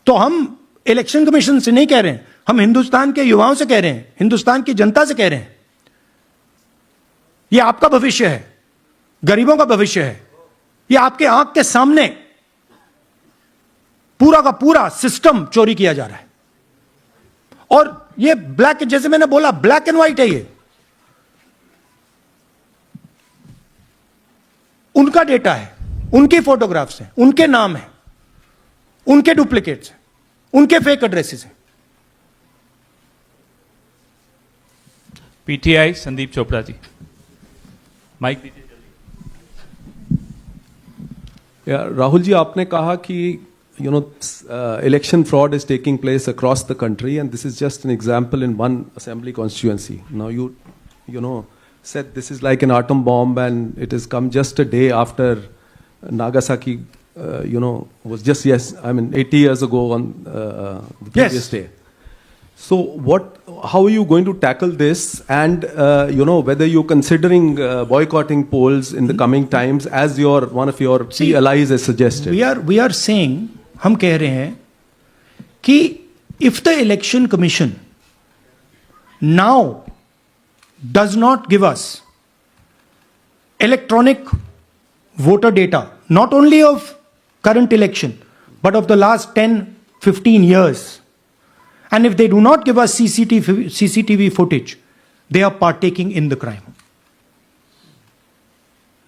तो हम इलेक्शन कमीशन से नहीं कह रहे हैं, हम हिंदुस्तान के युवाओं से कह रहे हैं, हिंदुस्तान की जनता से कह रहे हैं. यह आपका भविष्य है, गरीबों का भविष्य है. यह आपके आंख के सामने पूरा का पूरा सिस्टम चोरी किया जा रहा है. और ये ब्लैक, जैसे मैंने बोला, ब्लैक एंड व्हाइट है. ये उनका डेटा है, उनकी फोटोग्राफ्स हैं, उनके नाम हैं, उनके डुप्लीकेट्स हैं, उनके फेक एड्रेसेस हैं. पीटीआई संदीप चोपड़ा जी, माइक दीजिए. राहुल जी, आपने कहा कि election fraud is taking place across the country, and this is just an example in one assembly constituency. Now you said this is like an atom bomb, and it has come just a day after Nagasaki, was just 80 years ago on the previous day. So how are you going to tackle this, and whether you're considering boycotting polls in the coming times, as one of your key allies has suggested? We are saying, हम कह रहे हैं कि if the election commission now does not give us electronic voter data, not only of current election but of the last 10-15 years, and if they do not give us CCTV footage, they are partaking in the crime.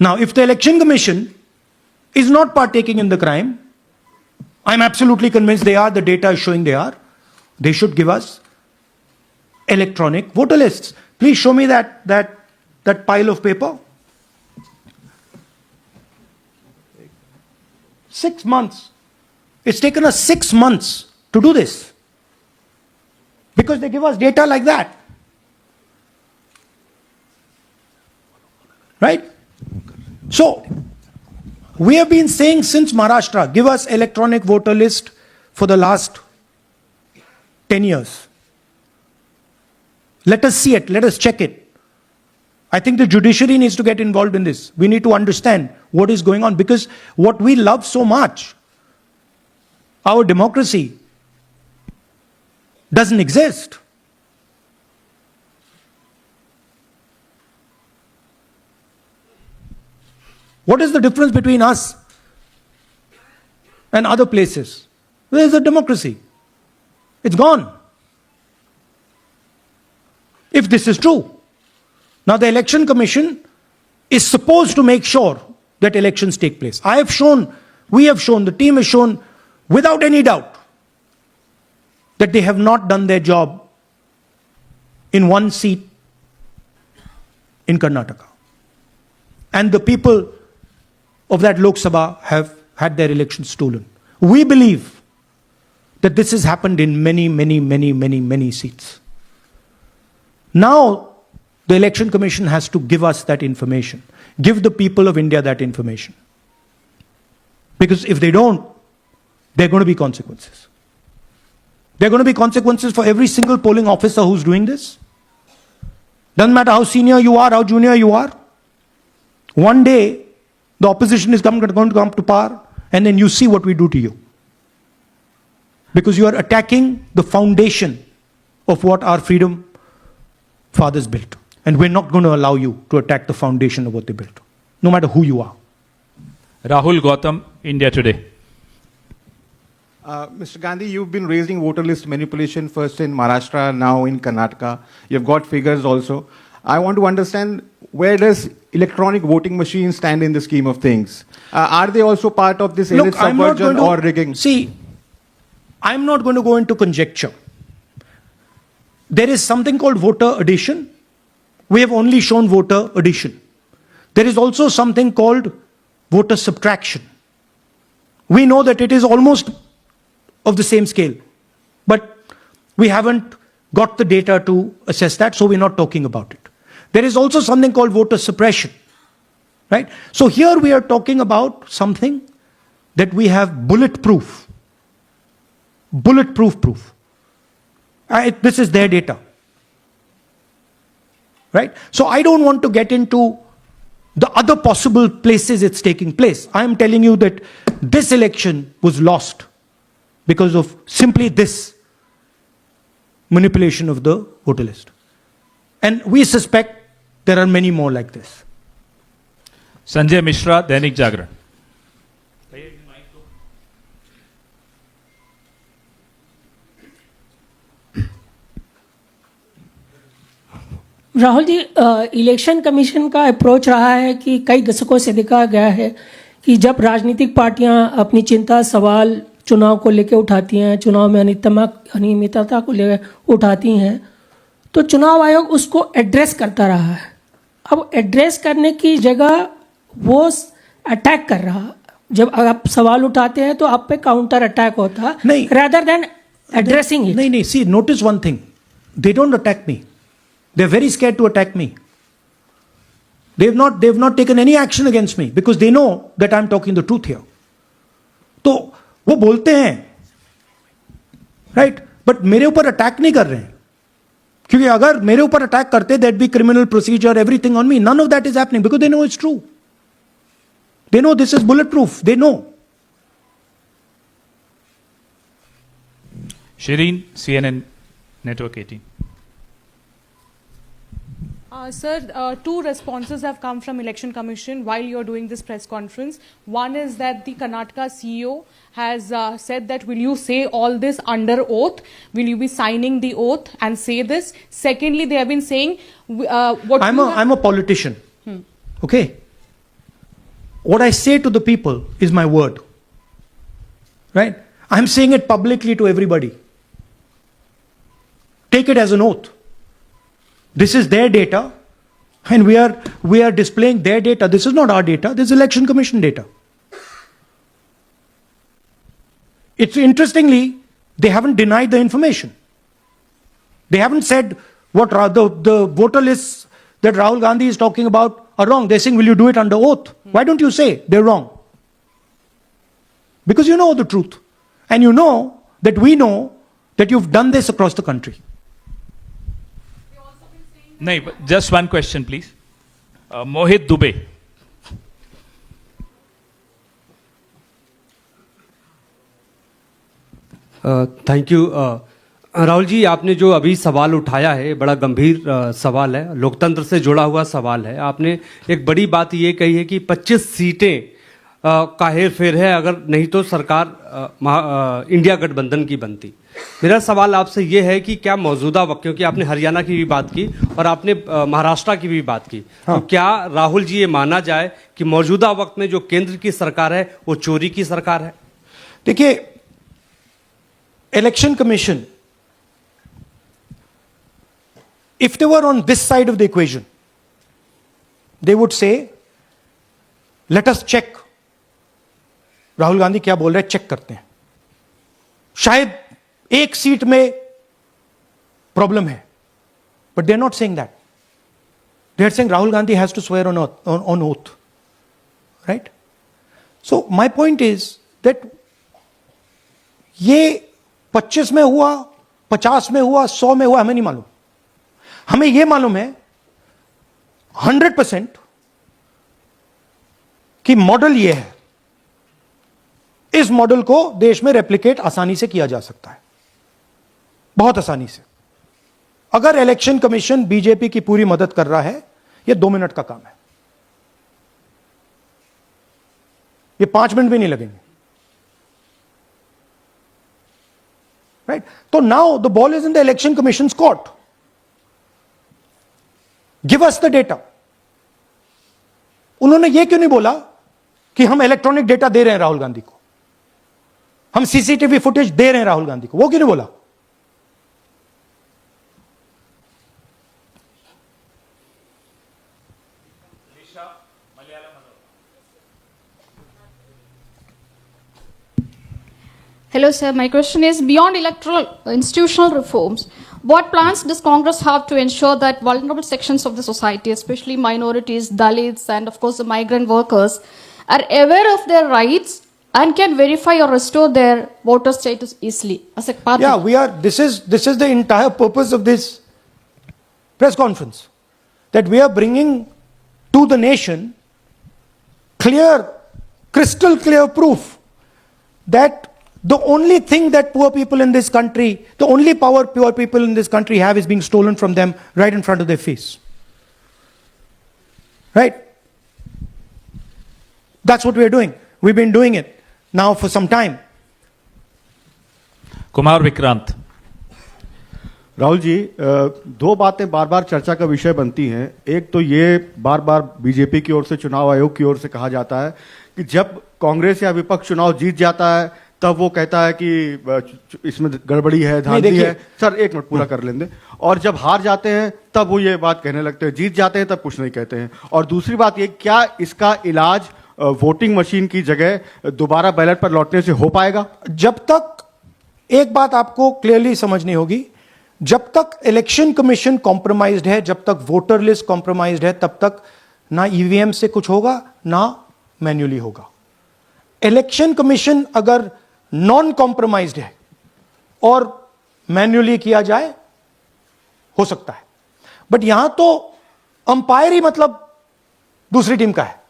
Now, if the election commission is not partaking in the crime, I'm absolutely convinced they are. The data is showing they are. They should give us electronic voter lists. Please show me that pile of paper. 6 months. It's taken us 6 months to do this, because they give us data like that. Right? So, we have been saying since Maharashtra, give us electronic voter list for the last 10 years. Let us see it. Let us check it. I think the judiciary needs to get involved in this. We need to understand what is going on, because what we love so much, our democracy, doesn't exist. What is the difference between us and other places? Where is the democracy? It's gone. If this is true. Now the election commission is supposed to make sure that elections take place. We have shown, the team has shown without any doubt that they have not done their job in one seat in Karnataka. And the people of that Lok Sabha have had their elections stolen. We believe that this has happened in many seats. Now, the Election Commission has to give us that information. Give the people of India that information. Because if they don't, there are going to be consequences. There are going to be consequences for every single polling officer who's doing this. Doesn't matter how senior you are, how junior you are. One day, the opposition is going to come to power, and then you see what we do to you. Because you are attacking the foundation of what our freedom fathers built. And we're not going to allow you to attack the foundation of what they built, no matter who you are. Rahul Gautam, India Today. Mr. Gandhi, you've been raising voter list manipulation first in Maharashtra, now in Karnataka. You've got figures also. I want to understand, where does electronic voting machines stand in the scheme of things? Are they also part of this elite subversion or rigging? See, I'm not going to go into conjecture. There is something called voter addition. We have only shown voter addition. There is also something called voter subtraction. We know that it is almost of the same scale, but we haven't got the data to assess that, so we're not talking about it. There is also something called voter suppression, right? So here we are talking about something that we have bulletproof proof. This is their data, right? So I don't want to get into the other possible places it's taking place. I am telling you that this election was lost because of simply this manipulation of the voter list. And we suspect there are many more like this. Sanjay Mishra, Dainik Jagran. Rahul ji, election commission का approach रहा है कि कई दशकों से देखा गया है कि जब राजनीतिक पार्टियां अपनी चिंता सवाल चुनाव को लेकर उठाती हैं, चुनाव में अनियमितता को लेकर उठाती हैं, तो चुनाव आयोग उसको एड्रेस करता रहा है। अब एड्रेस करने की जगह वो अटैक कर रहा। जब आप सवाल उठाते हैं तो आप पे काउंटर अटैक होता नहीं, rather than addressing it. नहीं, see, notice one thing. They don't attack me. They're very scared to attack me. They've not taken any action against me because they know that I'm talking the truth here. तो वो बोलते हैं, right? But मेरे ऊपर attack नहीं कर रहे हैं, क्योंकि अगर मेरे ऊपर अटैक करते, there'd be criminal procedure, everything on me. None of that is happening because they know it's true. They know this is bulletproof. They know. Shireen, CNN Network 18. Sir, two responses have come from Election Commission while you're doing this press conference. One is that the Karnataka CEO has said that, will you say all this under oath? Will you be signing the oath and say this? Secondly, they have been saying I'm a politician. Okay. What I say to the people is my word. Right? I'm saying it publicly to everybody. Take it as an oath. This is their data, and we are displaying their data. This is not our data. This is Election Commission data. It's interestingly, they haven't denied the information. They haven't said what the voter lists that Rahul Gandhi is talking about are wrong. They're saying, will you do it under oath? Why don't you say they're wrong? Because you know the truth. And you know that we know that you've done this across the country. No, but just one question, please. Mohit Dubey. Thank you. Rahul ji, आपने जो अभी सवाल उठाया है बड़ा गंभीर सवाल है, लोकतंत्र से जुड़ा हुआ सवाल है। आपने एक बड़ी बात ये कही है कि 25 सीटें का हेर फेर है, अगर नहीं तो सरकार इंडिया गठबंधन की बनती। मेरा सवाल आपसे ये है कि क्या मौजूदा वक्त, क्योंकि आपने हरियाणा की भी बात की और आपने महाराष्ट्र की भी बात की, तो क्या राहुल जी ये माना जाए कि मौजूदा वक्त में जो केंद्र की सरकार है वो चोरी की सरकार है? देखिए, election commission, if they were on this side of the equation, they would say, let us check. Rahul Gandhi क्या बोल रहे हैं, चेक करते हैं। शायद एक सीट में प्रॉब्लम है, but they are not saying that. They are saying Rahul Gandhi has to swear on oath, right? So my point is that ये 25 में हुआ, 50 में हुआ, 100 में हुआ, हमें नहीं मालूम। हमें यह मालूम है 100% कि मॉडल यह है। इस मॉडल को देश में रेप्लिकेट आसानी से किया जा सकता है, बहुत आसानी से। अगर इलेक्शन कमीशन बीजेपी की पूरी मदद कर रहा है, यह 2 मिनट का काम है, ये 5 मिनट भी नहीं लगेंगे, राइट? तो now the ball is in the election commission court. Give us the data. उन्होंने यह क्यों नहीं बोला कि हम इलेक्ट्रॉनिक डेटा दे रहे हैं राहुल गांधी को, हम सीसीटीवी फुटेज दे रहे हैं राहुल गांधी को? वो क्यों नहीं बोला? Hello, sir. My question is, beyond electoral institutional reforms, what plans does Congress have to ensure that vulnerable sections of the society, especially minorities, Dalits, and of course the migrant workers, are aware of their rights and can verify or restore their voter status easily as a part Yeah, of we are. This is the entire purpose of this press conference, that we are bringing to the nation clear, crystal clear proof that the only thing that poor people in this country, the only power poor people in this country have, is being stolen from them right in front of their face. Right? That's what we're doing. We've been doing it now for some time. Kumar Vikrant. Rahul ji, दो बातें बार बार चर्चा का विषय बनती हैं. एक तो ये बार बार बीजेपी की ओर से, चुनाव आयोग की ओर से कहा जाता है कि जब कांग्रेस या विपक्ष चुनाव जीत जाता है तब वो कहता है कि इसमें गड़बड़ी है, धांधली है. सर एक मिनट पूरा कर लेंगे. और जब हार जाते हैं तब वो ये बात कहने लगते हैं, जीत जाते हैं तब कुछ नहीं कहते हैं. और दूसरी बात ये, क्या इसका इलाज वोटिंग मशीन की जगह दोबारा बैलेट पर लौटने से हो पाएगा? जब तक, एक बात आपको क्लियरली समझनी होगी, जब तक इलेक्शन कमीशन कॉम्प्रोमाइज्ड है, जब तक वोटर लिस्ट कॉम्प्रोमाइज्ड है, तब तक ना ईवीएम से कुछ होगा ना मैन्युअली होगा. इलेक्शन कमीशन अगर नॉन कॉम्प्रोमाइज्ड है और मैन्युअली किया जाए, हो सकता है. बट यहां तो अंपायर ही मतलब दूसरी टीम का है.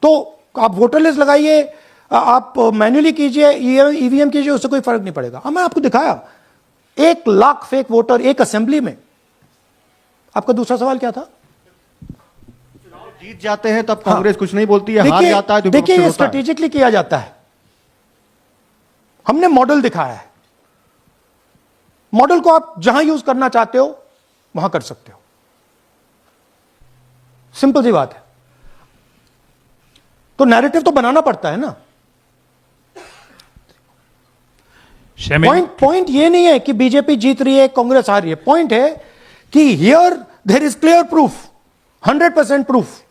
तो आप वोटर लिस्ट लगाइए, आप मैन्युअली कीजिए, ईवीएम कीजिए, उससे कोई फर्क नहीं पड़ेगा. मैं आपको दिखाया 1 लाख फेक वोटर एक असेंबली में. आपका दूसरा सवाल क्या था? जीत जाते हैं तब कांग्रेस कुछ नहीं बोलती है, हार जाता है तो देखिए, ये स्ट्रेटेजिकली किया जाता है. हमने मॉडल दिखाया है. मॉडल को आप जहां यूज करना चाहते हो वहां कर सकते हो. सिंपल सी बात है. तो नैरेटिव तो बनाना पड़ता है ना. पॉइंट ये नहीं है कि बीजेपी जीत रही है, कांग्रेस हार रही है. पॉइंट है कि here there is clear proof, 100% proof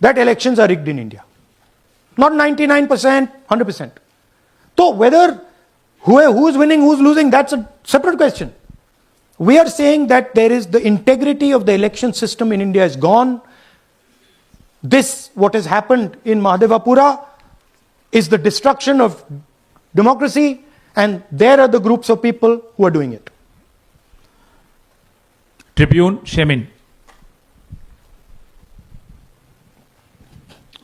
that elections are rigged in India. Not 99%, 100%. So whether who is winning, who is losing, that's a separate question. We are saying that there is the integrity of the election system in India is gone. This, what has happened in Mahadevapura, is the destruction of democracy, and there are the groups of people who are doing it. Tribune, Shemin.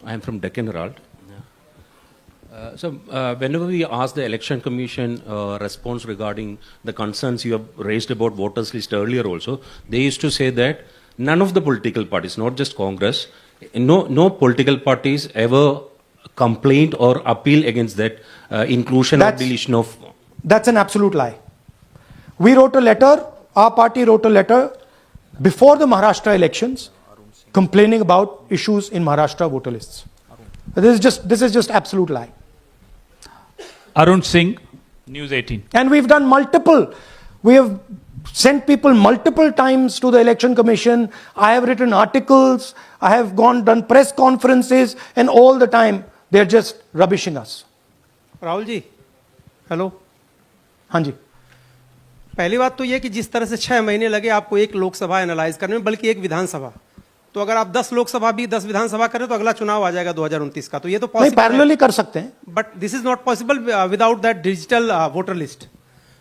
I am from Deccan Herald. Whenever we ask the Election Commission response regarding the concerns you have raised about voters list earlier also, they used to say that none of the political parties, not just Congress, no political parties ever complained or appeal against that inclusion or deletion of... That's an absolute lie. We wrote a letter, our party wrote a letter before the Maharashtra elections complaining about issues in Maharashtra voter lists. This is just absolute lie. Arun Singh, News 18. And we've done we have sent people multiple times to the election commission. I have written articles, I have done press conferences, and all the time they're just rubbishing us. Rahul ji, hello. हाँ जी. पहली बात तो ये कि जिस तरह से 6 महीने लगे आपको एक लोकसभा एनालाइज करने में, बल्कि एक विधानसभा, तो अगर आप 10 लोकसभा भी 10 विधानसभा करें तो अगला चुनाव आ जाएगा 2029 का. तो ये तो नहीं, पैरेलली कर सकते हैं. But this is not possible without that digital voter list.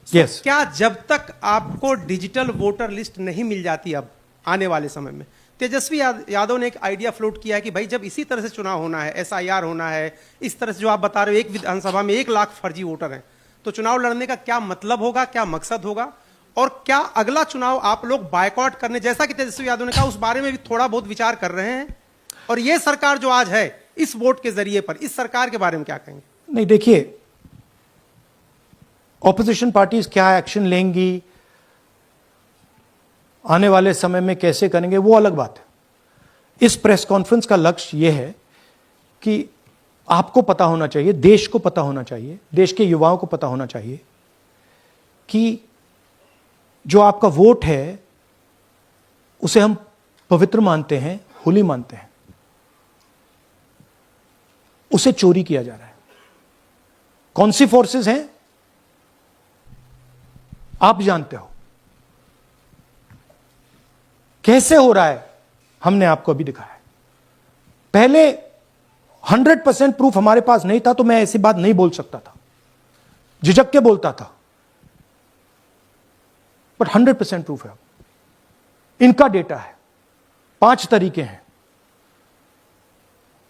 Yes. क्या जब तक आपको डिजिटल वोटर लिस्ट नहीं मिल जाती अब आने वाले समय में, तेजस्वी यादव ने एक आइडिया फ्लोट किया है कि भाई जब इसी तरह से चुनाव होना है, SIR होना है, इस तरह से जो आप बता रहे हो, एक विधानसभा में 1 लाख फर्जी वोटर हैं, तो चुनाव लड़ने का क्या मतलब होगा, क्या मकसद होगा? और क्या अगला चुनाव आप लोग बायकॉट करने, जैसा कि तेजस्वी यादव ने कहा, उस बारे में भी थोड़ा बहुत विचार कर रहे हैं? और ये सरकार जो आज है इस वोट के जरिए पर, इस सरकार के बारे में क्या कहेंगे? नहीं, देखिए, ऑपोजिशन पार्टीज क्या एक्शन लेंगी, आने वाले समय में कैसे करेंगे, वो अलग बात है। इस प्रेस कॉन्फ्रेंस का लक्ष्य यह है कि आपको पता होना चाहिए, देश को पता होना चाहिए, देश के युवाओं को पता होना चाहिए कि जो आपका वोट है उसे हम पवित्र मानते हैं, होली मानते हैं, उसे चोरी किया जा रहा है। कौन सी फोर्सेस हैं आप जानते हो, कैसे हो रहा है हमने आपको अभी दिखाया है। पहले 100% प्रूफ हमारे पास नहीं था तो मैं ऐसी बात नहीं बोल सकता था, झिझक के बोलता था, बट 100% प्रूफ है। इनका डेटा है, 5 तरीके हैं,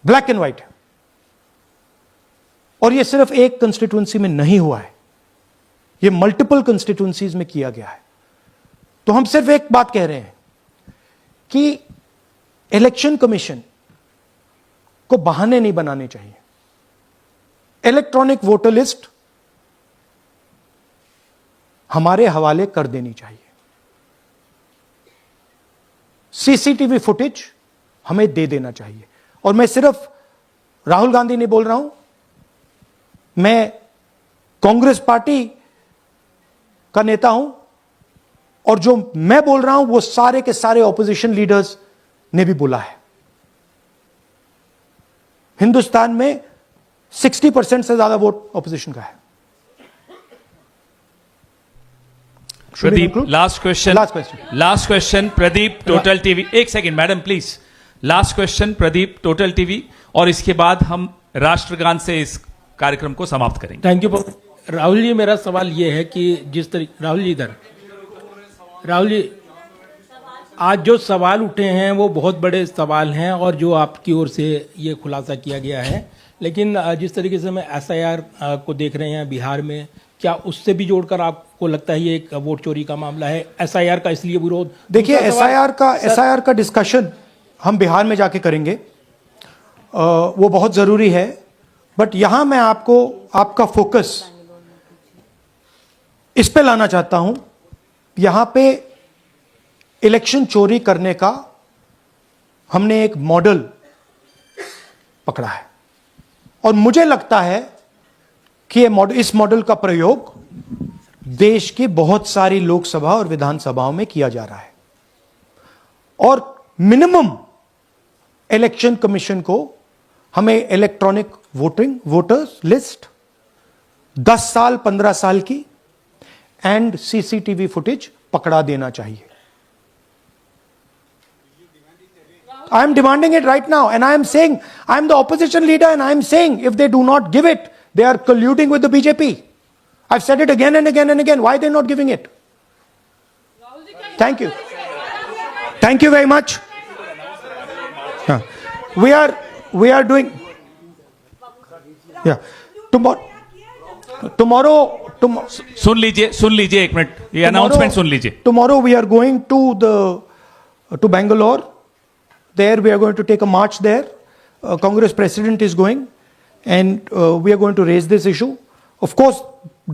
ब्लैक एंड व्हाइट है, और यह सिर्फ एक कंस्टिट्यूएंसी में नहीं हुआ है, यह मल्टीपल कंस्टिट्यूएंसीज में किया गया है। तो हम सिर्फ एक बात कह रहे हैं कि इलेक्शन कमीशन को बहाने नहीं बनाने चाहिए। इलेक्ट्रॉनिक वोटर लिस्ट हमारे हवाले कर देनी चाहिए। सीसीटीवी फुटेज हमें दे देना चाहिए। और मैं सिर्फ राहुल गांधी नहीं बोल रहा हूं, मैं कांग्रेस पार्टी का नेता हूं, और जो मैं बोल रहा हूं वो सारे के सारे ऑपोजिशन लीडर्स ने भी बोला है। हिंदुस्तान में 60% से ज्यादा वोट ऑपोजिशन का है। Pradeep, last question Pradeep, total TV. एक second madam please, last question Pradeep, total TV, और इसके बाद हम राष्ट्रगान से इस कार्यक्रम को समाप्त करेंगे। थैंक यू राहुल जी। मेरा सवाल यह है कि जिस तरीके राहुल जी आज जो सवाल उठे हैं वो बहुत बड़े सवाल हैं, और जो आपकी ओर से ये खुलासा किया गया है, लेकिन जिस तरीके से मैं एसआईआर को देख रहे हैं बिहार में, क्या उससे भी जोड़कर आपको लगता है ये एक वोट चोरी का मामला है? एसआईआर का इसलिए विरोध, देखिए एसआईआर का डिस्कशन हम बिहार में जाके करेंगे, वो बहुत जरूरी है, बट यहां मैं आपको आपका फोकस इस पे लाना चाहता हूं। यहां पे इलेक्शन चोरी करने का हमने एक मॉडल पकड़ा है, और मुझे लगता है कि इस मॉडल का प्रयोग देश की बहुत सारी लोकसभा और विधानसभाओं में किया जा रहा है। और मिनिमम इलेक्शन कमीशन को हमें इलेक्ट्रॉनिक वोटर्स लिस्ट 10 साल 15 साल की एंड सीसीटीवी फुटेज पकड़ा देना चाहिए। I am demanding it right now, and I am saying, I am the opposition leader, and I am saying, if they do not give it, they are colluding with the BJP. I've said it again and again and again. Why are they not giving it? Thank you. Thank you very much. We are doing, yeah. Tomorrow, सुन लीजिए एक minute, ये announcement सुन लीजिए। Tomorrow we are going to Bangalore. There we are going to take a march there. Congress president is going, and we are going to raise this issue. Of course,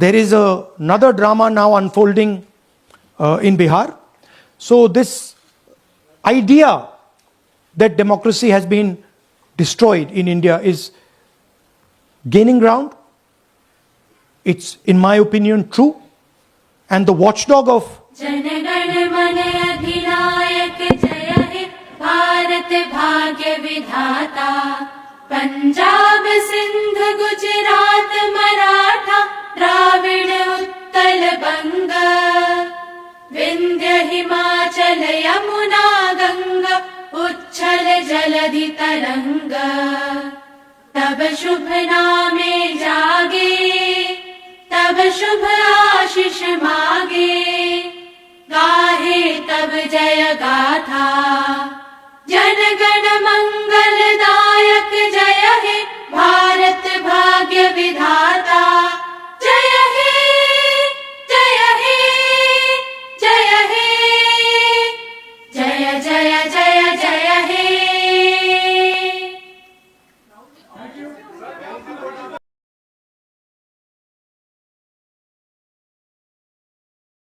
there is another drama now unfolding in Bihar. So this idea that democracy has been destroyed in India is gaining ground. It's, in my opinion, true. And the watchdog of Bharat भाग्य विधाता, पंजाब सिंध गुजरात मराठा द्राविड़ उत्कल बंग, विंध्य हिमाचल यमुना गंगा उच्छल जलधि तरंग, तब शुभ नामे जागे, तब शुभ आशीष मागे, गाहे तब जय गाथा, जन गण मंगलदायक